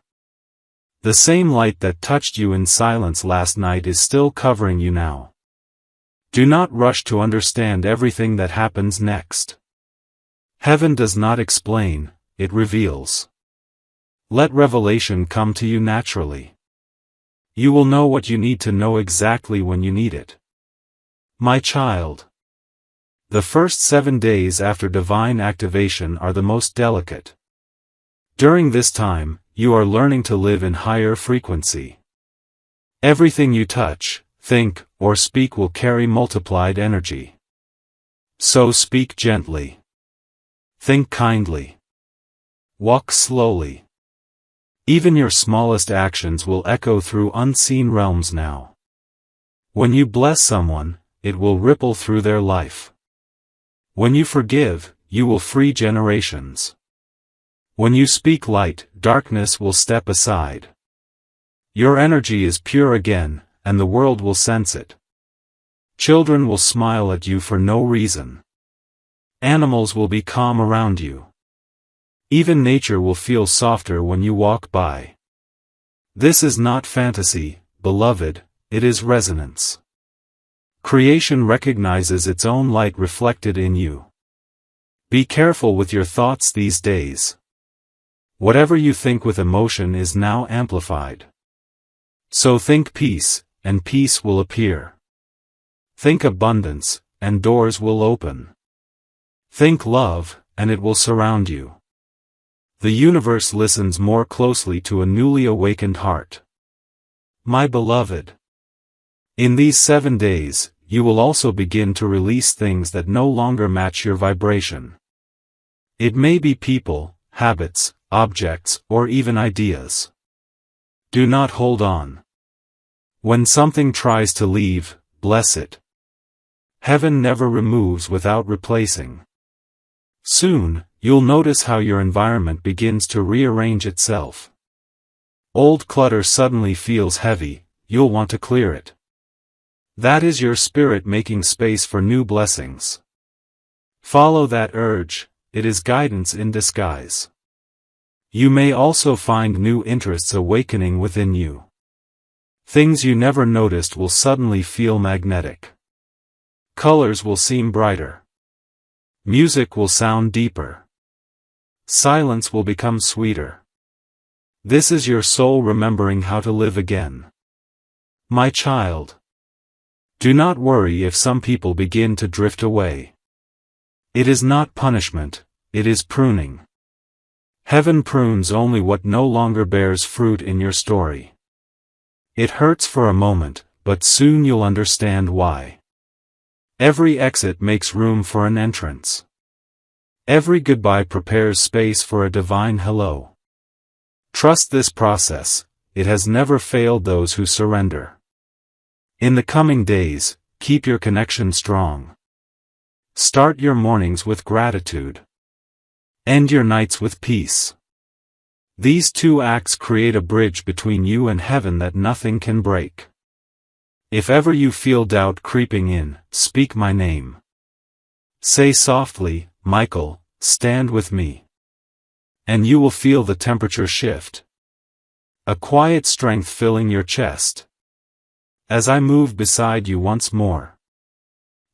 The same light that touched you in silence last night is still covering you now. Do not rush to understand everything that happens next. Heaven does not explain, it reveals. Let revelation come to you naturally. You will know what you need to know exactly when you need it. My child, the first 7 days after divine activation are the most delicate. During this time, you are learning to live in higher frequency. Everything you touch, think, or speak will carry multiplied energy. So speak gently. Think kindly. Walk slowly. Even your smallest actions will echo through unseen realms now. When you bless someone, it will ripple through their life. When you forgive, you will free generations. When you speak light, darkness will step aside. Your energy is pure again, and the world will sense it. Children will smile at you for no reason. Animals will be calm around you. Even nature will feel softer when you walk by. This is not fantasy, beloved, it is resonance. Creation recognizes its own light reflected in you. Be careful with your thoughts these days. Whatever you think with emotion is now amplified. So think peace, and peace will appear. Think abundance, and doors will open. Think love, and it will surround you. The universe listens more closely to a newly awakened heart. My beloved, in these 7 days, you will also begin to release things that no longer match your vibration. It may be people, habits, objects, or even ideas. Do not hold on. When something tries to leave, bless it. Heaven never removes without replacing. Soon, you'll notice how your environment begins to rearrange itself. Old clutter suddenly feels heavy, you'll want to clear it. That is your spirit making space for new blessings. Follow that urge, it is guidance in disguise. You may also find new interests awakening within you. Things you never noticed will suddenly feel magnetic. Colors will seem brighter. Music will sound deeper. Silence will become sweeter. This is your soul remembering how to live again. My child, do not worry if some people begin to drift away. It is not punishment, it is pruning. Heaven prunes only what no longer bears fruit in your story. It hurts for a moment, but soon you'll understand why. Every exit makes room for an entrance. Every goodbye prepares space for a divine hello. Trust this process, it has never failed those who surrender. In the coming days, keep your connection strong. Start your mornings with gratitude. End your nights with peace. These 2 acts create a bridge between you and heaven that nothing can break. If ever you feel doubt creeping in, speak my name. Say softly, Michael, stand with me. And you will feel the temperature shift. A quiet strength filling your chest. As I move beside you once more.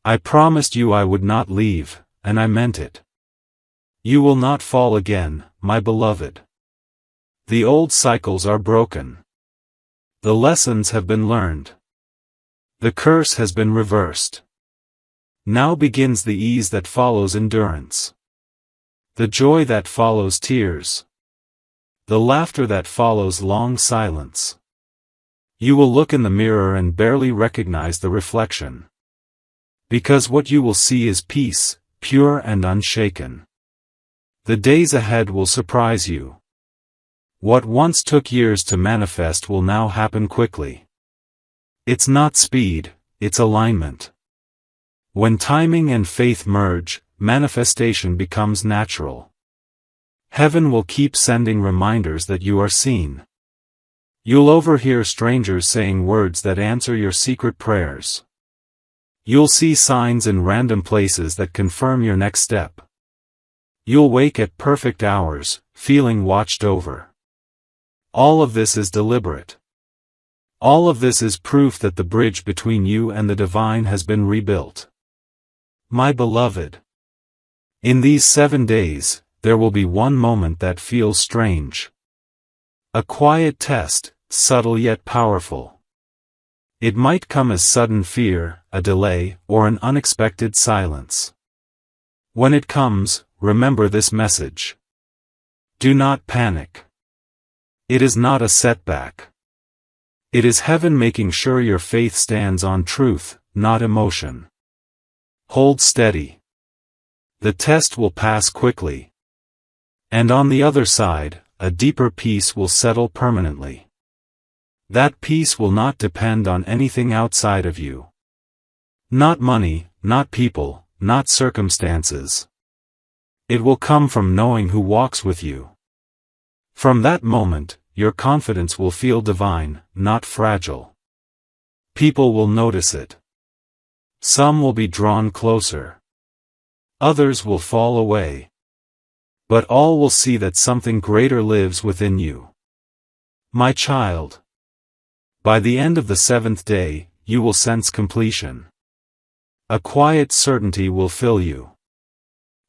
I promised you I would not leave, and I meant it. You will not fall again, my beloved. The old cycles are broken. The lessons have been learned. The curse has been reversed. Now begins the ease that follows endurance. The joy that follows tears. The laughter that follows long silence. You will look in the mirror and barely recognize the reflection. Because what you will see is peace, pure and unshaken. The days ahead will surprise you. What once took years to manifest will now happen quickly. It's not speed, it's alignment. When timing and faith merge, manifestation becomes natural. Heaven will keep sending reminders that you are seen. You'll overhear strangers saying words that answer your secret prayers. You'll see signs in random places that confirm your next step. You'll wake at perfect hours, feeling watched over. All of this is deliberate. All of this is proof that the bridge between you and the divine has been rebuilt. My beloved, in these 7 days, there will be one moment that feels strange. A quiet test, subtle yet powerful. It might come as sudden fear, a delay, or an unexpected silence. When it comes, remember this message. Do not panic. It is not a setback. It is heaven making sure your faith stands on truth, not emotion. Hold steady. The test will pass quickly. And on the other side, a deeper peace will settle permanently. That peace will not depend on anything outside of you. Not money, not people, not circumstances. It will come from knowing who walks with you. From that moment, your confidence will feel divine, not fragile. People will notice it. Some will be drawn closer. Others will fall away. But all will see that something greater lives within you. My child. By the end of the 7th day, you will sense completion. A quiet certainty will fill you.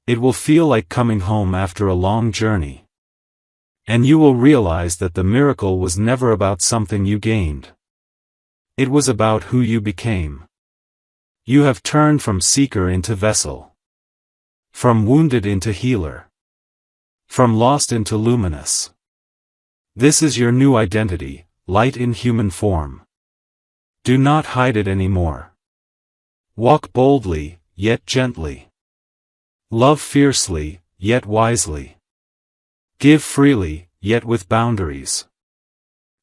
It will feel like coming home after a long journey. And you will realize that the miracle was never about something you gained. It was about who you became. You have turned from seeker into vessel. From wounded into healer. From lost into luminous. This is your new identity, light in human form. Do not hide it anymore. Walk boldly, yet gently. Love fiercely, yet wisely. Give freely, yet with boundaries.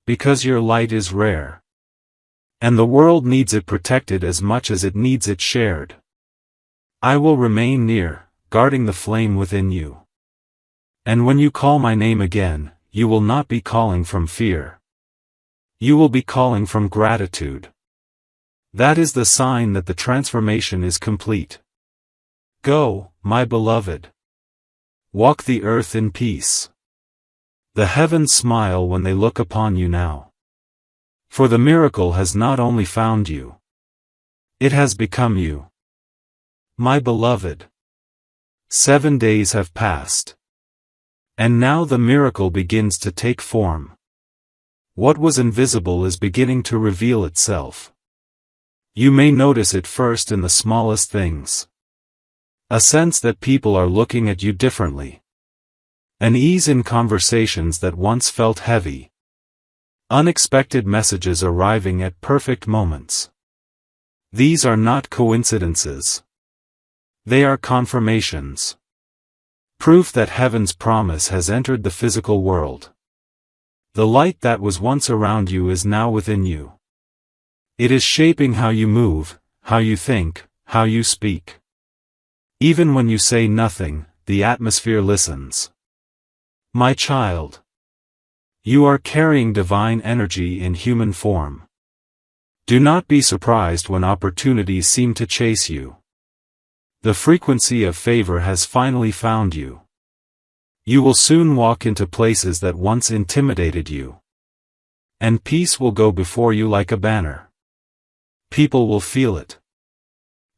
Because your light is rare. And the world needs it protected as much as it needs it shared. I will remain near, guarding the flame within you. And when you call my name again, you will not be calling from fear. You will be calling from gratitude. That is the sign that the transformation is complete. Go, my beloved. Walk the earth in peace. The heavens smile when they look upon you now. For the miracle has not only found you. It has become you. My beloved. 7 days have passed. And now the miracle begins to take form. What was invisible is beginning to reveal itself. You may notice it first in the smallest things. A sense that people are looking at you differently. An ease in conversations that once felt heavy. Unexpected messages arriving at perfect moments. These are not coincidences. They are confirmations. Proof that heaven's promise has entered the physical world. The light that was once around you is now within you. It is shaping how you move, how you think, how you speak. Even when you say nothing, the atmosphere listens. My child. You are carrying divine energy in human form. Do not be surprised when opportunities seem to chase you. The frequency of favor has finally found you. You will soon walk into places that once intimidated you. And peace will go before you like a banner. People will feel it.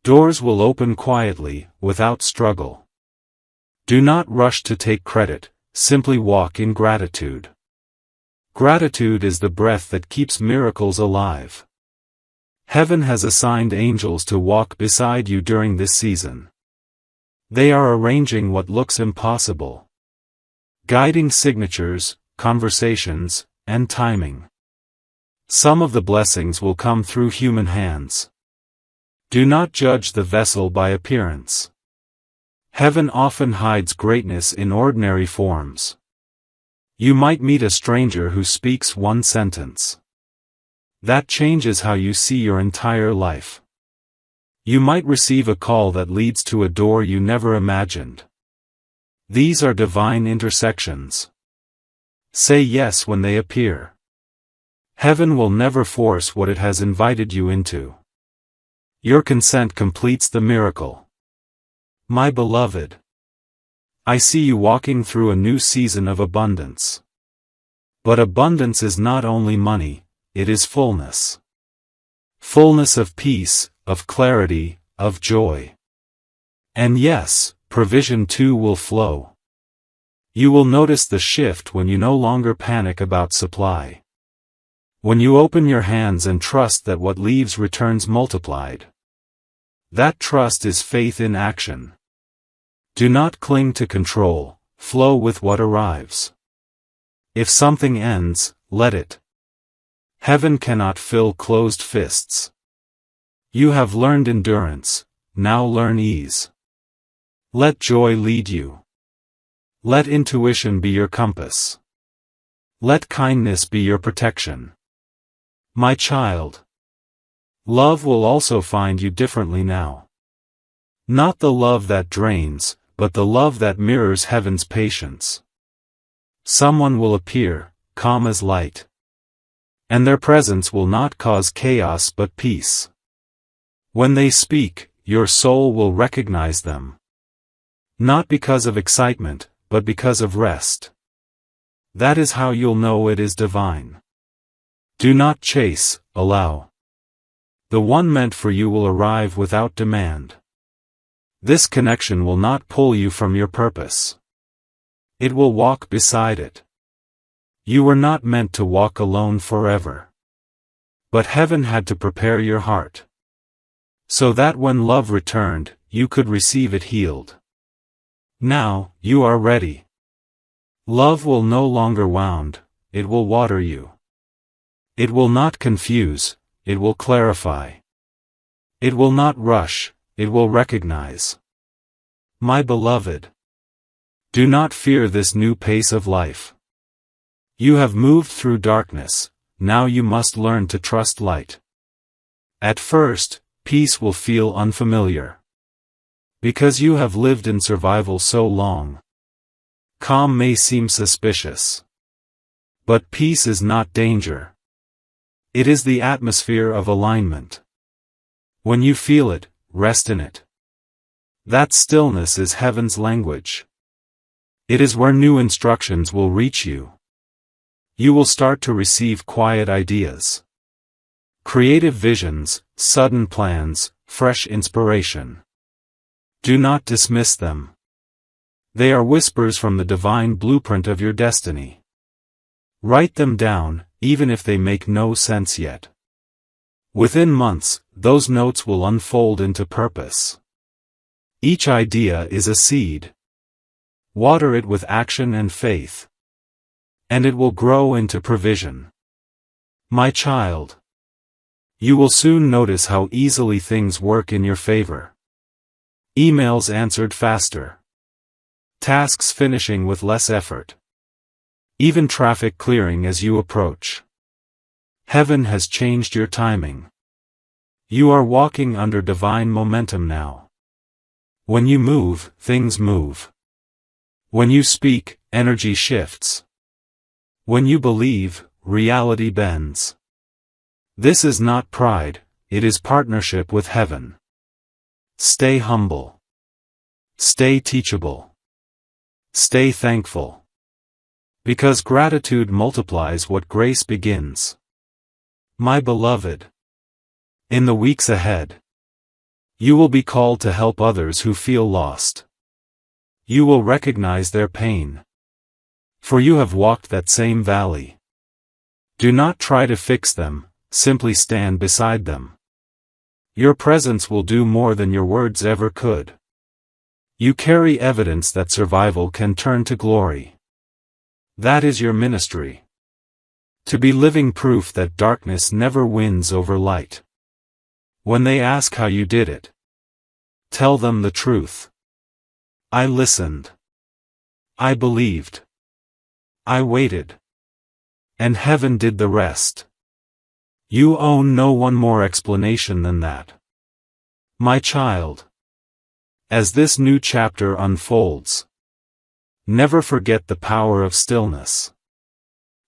Doors will open quietly, without struggle. Do not rush to take credit, simply walk in gratitude. Gratitude is the breath that keeps miracles alive. Heaven has assigned angels to walk beside you during this season. They are arranging what looks impossible. Guiding signatures, conversations, and timing. Some of the blessings will come through human hands. Do not judge the vessel by appearance. Heaven often hides greatness in ordinary forms. You might meet a stranger who speaks one sentence. That changes how you see your entire life. You might receive a call that leads to a door you never imagined. These are divine intersections. Say yes when they appear. Heaven will never force what it has invited you into. Your consent completes the miracle. My beloved. I see you walking through a new season of abundance. But abundance is not only money, it is fullness. Fullness of peace, of clarity, of joy. And yes, provision too will flow. You will notice the shift when you no longer panic about supply. When you open your hands and trust that what leaves returns multiplied. That trust is faith in action. Do not cling to control, flow with what arrives. If something ends, let it. Heaven cannot fill closed fists. You have learned endurance, now learn ease. Let joy lead you. Let intuition be your compass. Let kindness be your protection. My child. Love will also find you differently now. Not the love that drains, but the love that mirrors heaven's patience. Someone will appear, calm as light. And their presence will not cause chaos but peace. When they speak, your soul will recognize them. Not because of excitement, but because of rest. That is how you'll know it is divine. Do not chase, allow. The one meant for you will arrive without demand. This connection will not pull you from your purpose. It will walk beside it. You were not meant to walk alone forever. But heaven had to prepare your heart. So that when love returned, you could receive it healed. Now, you are ready. Love will no longer wound, it will water you. It will not confuse, it will clarify. It will not rush, it will recognize. My beloved. Do not fear this new pace of life. You have moved through darkness, now you must learn to trust light. At first, peace will feel unfamiliar. Because you have lived in survival so long. Calm may seem suspicious. But peace is not danger. It is the atmosphere of alignment. When you feel it, rest in it. That stillness is heaven's language. It is where new instructions will reach you. You will start to receive quiet ideas. Creative visions, sudden plans, fresh inspiration. Do not dismiss them. They are whispers from the divine blueprint of your destiny. Write them down, even if they make no sense yet. Within months, those notes will unfold into purpose. Each idea is a seed. Water it with action and faith. And it will grow into provision. My child. You will soon notice how easily things work in your favor. Emails answered faster. Tasks finishing with less effort. Even traffic clearing as you approach. Heaven has changed your timing. You are walking under divine momentum now. When you move, things move. When you speak, energy shifts. When you believe, reality bends. This is not pride, it is partnership with heaven. Stay humble. Stay teachable. Stay thankful. Because gratitude multiplies what grace begins. My beloved. In the weeks ahead, you will be called to help others who feel lost. You will recognize their pain. For you have walked that same valley. Do not try to fix them, simply stand beside them. Your presence will do more than your words ever could. You carry evidence that survival can turn to glory. That is your ministry. To be living proof that darkness never wins over light. When they ask how you did it, tell them the truth. I listened. I believed. I waited. And heaven did the rest. You owe no one more explanation than that. My child. As this new chapter unfolds, never forget the power of stillness.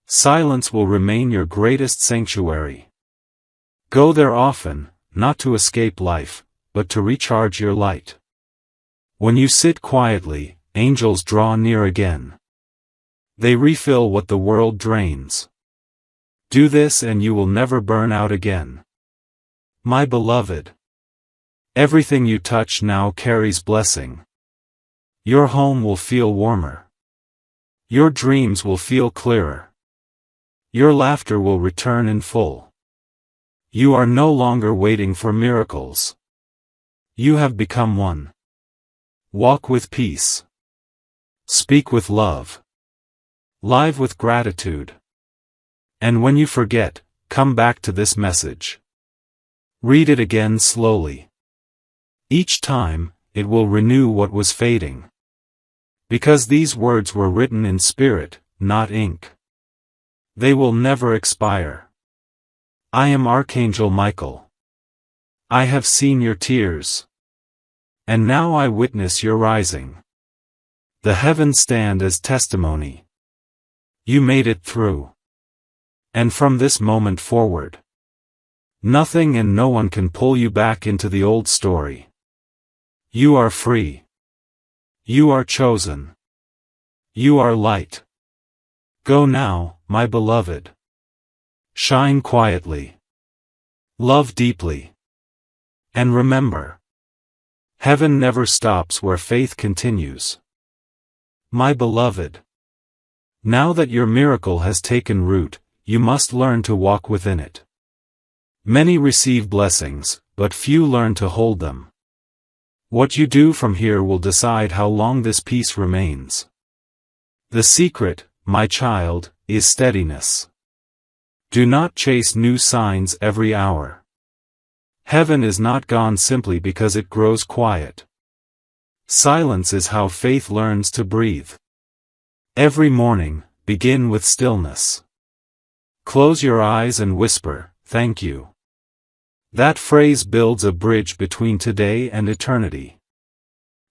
Silence will remain your greatest sanctuary. Go there often, not to escape life, but to recharge your light. When you sit quietly, angels draw near again. They refill what the world drains. Do this and you will never burn out again. My beloved. Everything you touch now carries blessing. Your home will feel warmer. Your dreams will feel clearer. Your laughter will return in full. You are no longer waiting for miracles. You have become one. Walk with peace. Speak with love. Live with gratitude. And when you forget, come back to this message. Read it again slowly. Each time, it will renew what was fading. Because these words were written in spirit, not ink. They will never expire. I am Archangel Michael. I have seen your tears. And now I witness your rising. The heavens stand as testimony. You made it through. And from this moment forward, nothing and no one can pull you back into the old story. You are free. You are chosen. You are light. Go now, my beloved. Shine quietly. Love deeply. And remember, heaven never stops where faith continues. My beloved, now that your miracle has taken root, you must learn to walk within it. Many receive blessings, but few learn to hold them. What you do from here will decide how long this peace remains. The secret, my child, is steadiness. Do not chase new signs every hour. Heaven is not gone simply because it grows quiet. Silence is how faith learns to breathe. Every morning, begin with stillness. Close your eyes and whisper, "Thank you." That phrase builds a bridge between today and eternity.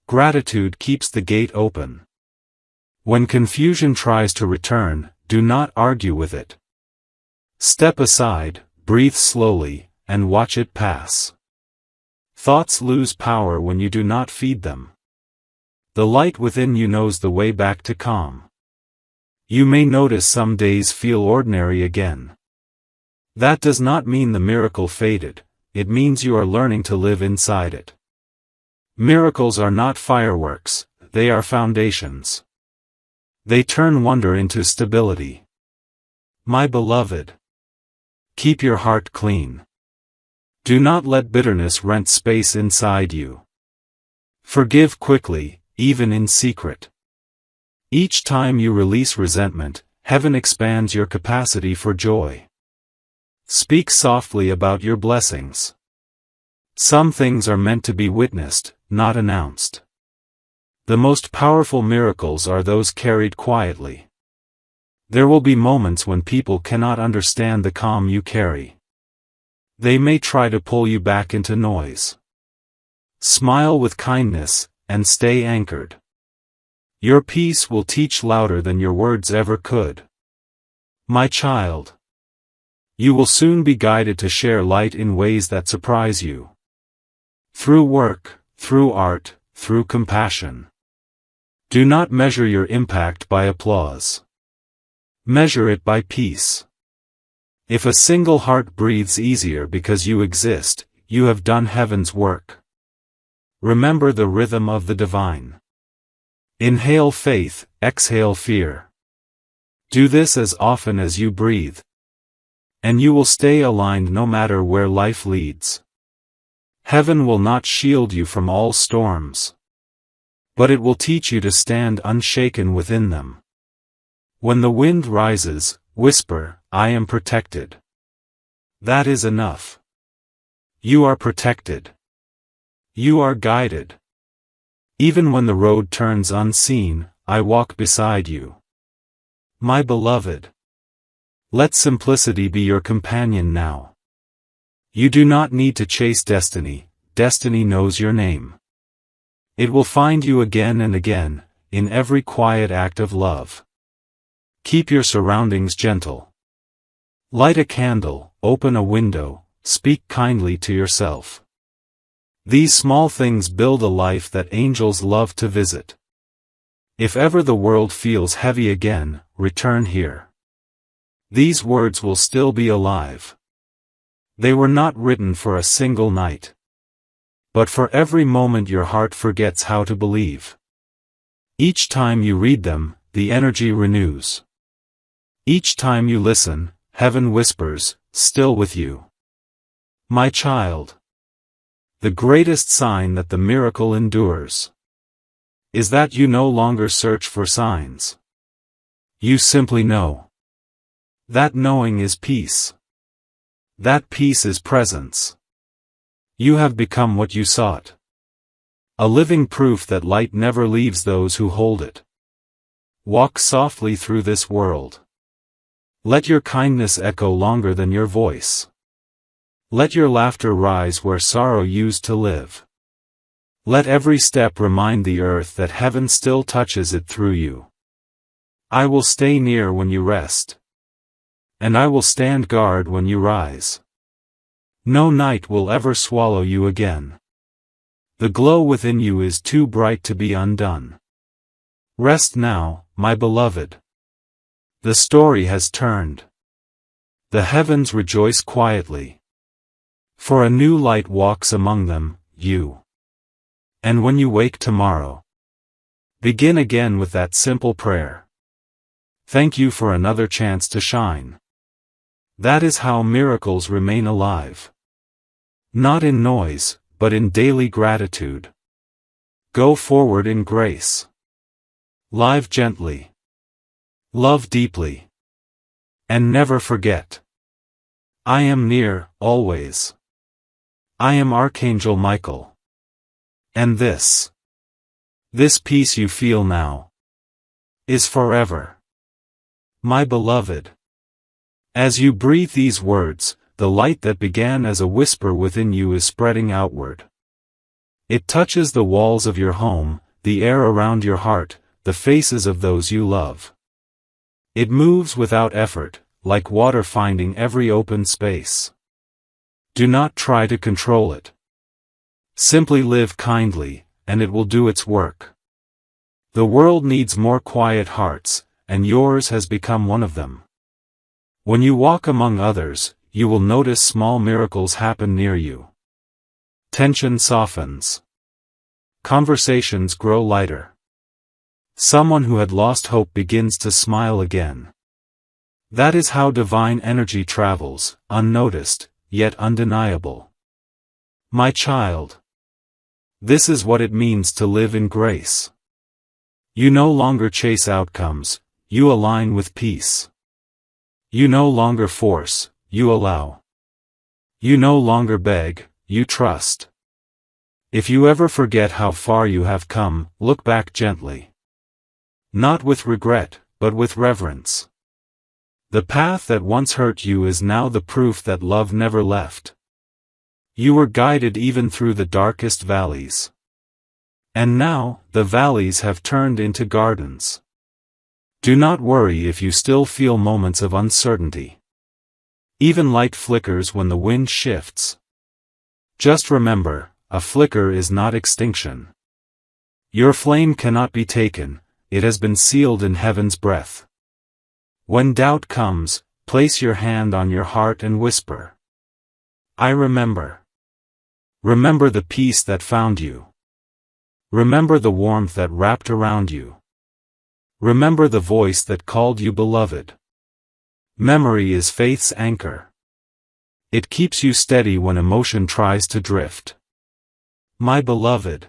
Gratitude keeps the gate open. When confusion tries to return, do not argue with it. Step aside, breathe slowly, and watch it pass. Thoughts lose power when you do not feed them. The light within you knows the way back to calm. You may notice some days feel ordinary again. That does not mean the miracle faded, it means you are learning to live inside it. Miracles are not fireworks, they are foundations. They turn wonder into stability. My beloved, keep your heart clean. Do not let bitterness rent space inside you. Forgive quickly, even in secret. Each time you release resentment, heaven expands your capacity for joy. Speak softly about your blessings. Some things are meant to be witnessed, not announced. The most powerful miracles are those carried quietly. There will be moments when people cannot understand the calm you carry. They may try to pull you back into noise. Smile with kindness, and stay anchored. Your peace will teach louder than your words ever could. My child, you will soon be guided to share light in ways that surprise you. Through work, through art, through compassion. Do not measure your impact by applause. Measure it by peace. If a single heart breathes easier because you exist, you have done heaven's work. Remember the rhythm of the divine. Inhale faith, exhale fear. Do this as often as you breathe. And you will stay aligned no matter where life leads. Heaven will not shield you from all storms. But it will teach you to stand unshaken within them. When the wind rises, whisper, "I am protected." That is enough. You are protected. You are guided. Even when the road turns unseen, I walk beside you. My beloved, let simplicity be your companion now. You do not need to chase destiny, destiny knows your name. It will find you again and again, in every quiet act of love. Keep your surroundings gentle. Light a candle, open a window, speak kindly to yourself. These small things build a life that angels love to visit. If ever the world feels heavy again, return here. These words will still be alive. They were not written for a single night. But for every moment your heart forgets how to believe. Each time you read them, the energy renews. Each time you listen, heaven whispers, "Still with you." My child, the greatest sign that the miracle endures is that you no longer search for signs. You simply know. That knowing is peace. That peace is presence. You have become what you sought. A living proof that light never leaves those who hold it. Walk softly through this world. Let your kindness echo longer than your voice. Let your laughter rise where sorrow used to live. Let every step remind the earth that heaven still touches it through you. I will stay near when you rest. And I will stand guard when you rise. No night will ever swallow you again. The glow within you is too bright to be undone. Rest now, my beloved. The story has turned. The heavens rejoice quietly. For a new light walks among them, you. And when you wake tomorrow, begin again with that simple prayer. Thank you for another chance to shine. That is how miracles remain alive. Not in noise, but in daily gratitude. Go forward in grace. Live gently. Love deeply. And never forget. I am near, always. I am Archangel Michael. And this peace you feel now, is forever. My beloved. As you breathe these words, the light that began as a whisper within you is spreading outward. It touches the walls of your home, the air around your heart, the faces of those you love. It moves without effort, like water finding every open space. Do not try to control it. Simply live kindly, and it will do its work. The world needs more quiet hearts, and yours has become one of them. When you walk among others, you will notice small miracles happen near you. Tension softens. Conversations grow lighter. Someone who had lost hope begins to smile again. That is how divine energy travels, unnoticed, yet undeniable. My child. This is what it means to live in grace. You no longer chase outcomes, you align with peace. You no longer force, you allow. You no longer beg, you trust. If you ever forget how far you have come, look back gently. Not with regret, but with reverence. The path that once hurt you is now the proof that love never left. You were guided even through the darkest valleys. And now, the valleys have turned into gardens. Do not worry if you still feel moments of uncertainty. Even light flickers when the wind shifts. Just remember, a flicker is not extinction. Your flame cannot be taken, it has been sealed in heaven's breath. When doubt comes, place your hand on your heart and whisper. I remember. Remember the peace that found you. Remember the warmth that wrapped around you. Remember the voice that called you beloved. Memory is faith's anchor. It keeps you steady when emotion tries to drift. My beloved.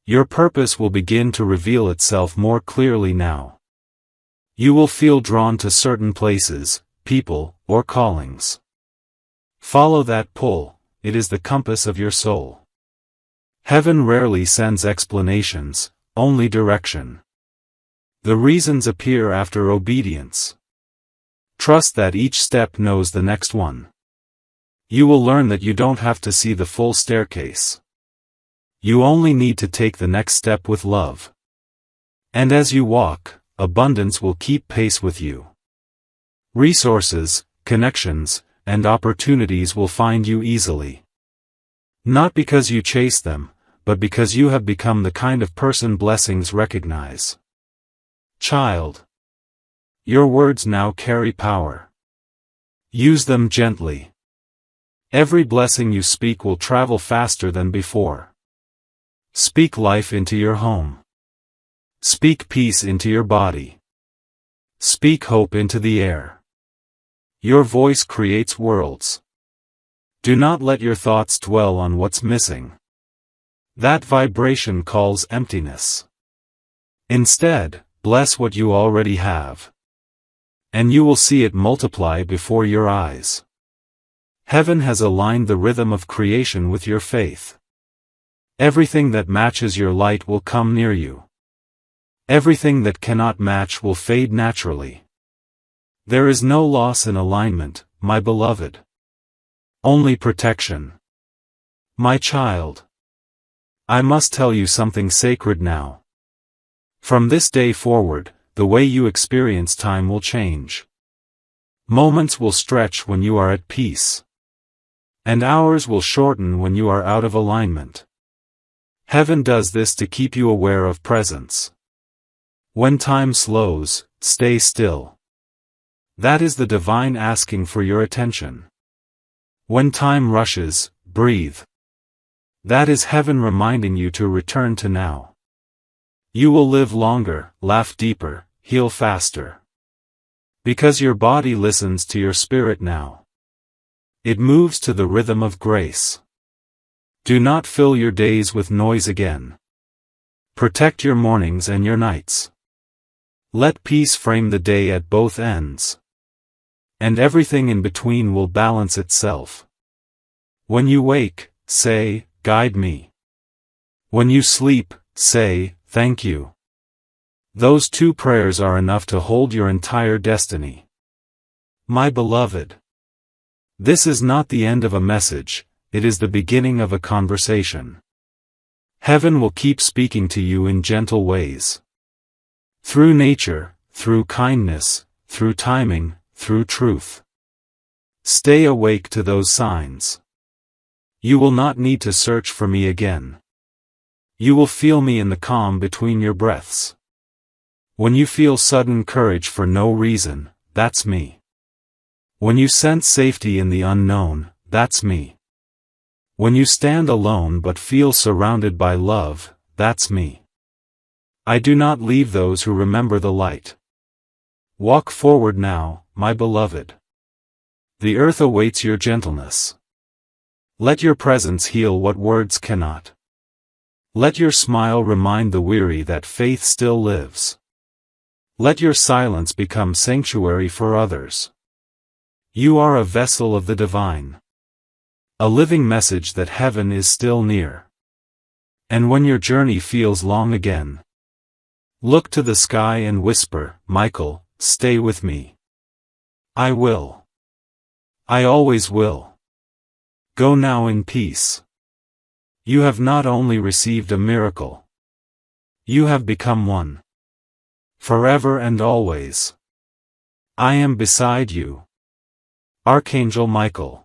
Your purpose will begin to reveal itself more clearly now. You will feel drawn to certain places, people, or callings. Follow that pull, it is the compass of your soul. Heaven rarely sends explanations, only direction. The reasons appear after obedience. Trust that each step knows the next one. You will learn that you don't have to see the full staircase. You only need to take the next step with love. And as you walk, abundance will keep pace with you. Resources, connections, and opportunities will find you easily. Not because you chase them, but because you have become the kind of person blessings recognize. Child. Your words now carry power. Use them gently. Every blessing you speak will travel faster than before. Speak life into your home. Speak peace into your body. Speak hope into the air. Your voice creates worlds. Do not let your thoughts dwell on what's missing. That vibration calls emptiness. Instead, bless what you already have. And you will see it multiply before your eyes. Heaven has aligned the rhythm of creation with your faith. Everything that matches your light will come near you. Everything that cannot match will fade naturally. There is no loss in alignment, my beloved. Only protection. My child. I must tell you something sacred now. From this day forward, the way you experience time will change. Moments will stretch when you are at peace. And hours will shorten when you are out of alignment. Heaven does this to keep you aware of presence. When time slows, stay still. That is the divine asking for your attention. When time rushes, breathe. That is heaven reminding you to return to now. You will live longer, laugh deeper, heal faster. Because your body listens to your spirit now. It moves to the rhythm of grace. Do not fill your days with noise again. Protect your mornings and your nights. Let peace frame the day at both ends. And everything in between will balance itself. When you wake, say, guide me. When you sleep, say, thank you. Those two prayers are enough to hold your entire destiny. My beloved. This is not the end of a message, it is the beginning of a conversation. Heaven will keep speaking to you in gentle ways. Through nature, through kindness, through timing, through truth. Stay awake to those signs. You will not need to search for me again. You will feel me in the calm between your breaths. When you feel sudden courage for no reason, that's me. When you sense safety in the unknown, that's me. When you stand alone but feel surrounded by love, that's me. I do not leave those who remember the light. Walk forward now, my beloved. The earth awaits your gentleness. Let your presence heal what words cannot. Let your smile remind the weary that faith still lives. Let your silence become sanctuary for others. You are a vessel of the divine. A living message that heaven is still near. And when your journey feels long again, look to the sky and whisper, Michael, stay with me. I will. I always will. Go now in peace. You have not only received a miracle. You have become one. Forever and always. I am beside you. Archangel Michael.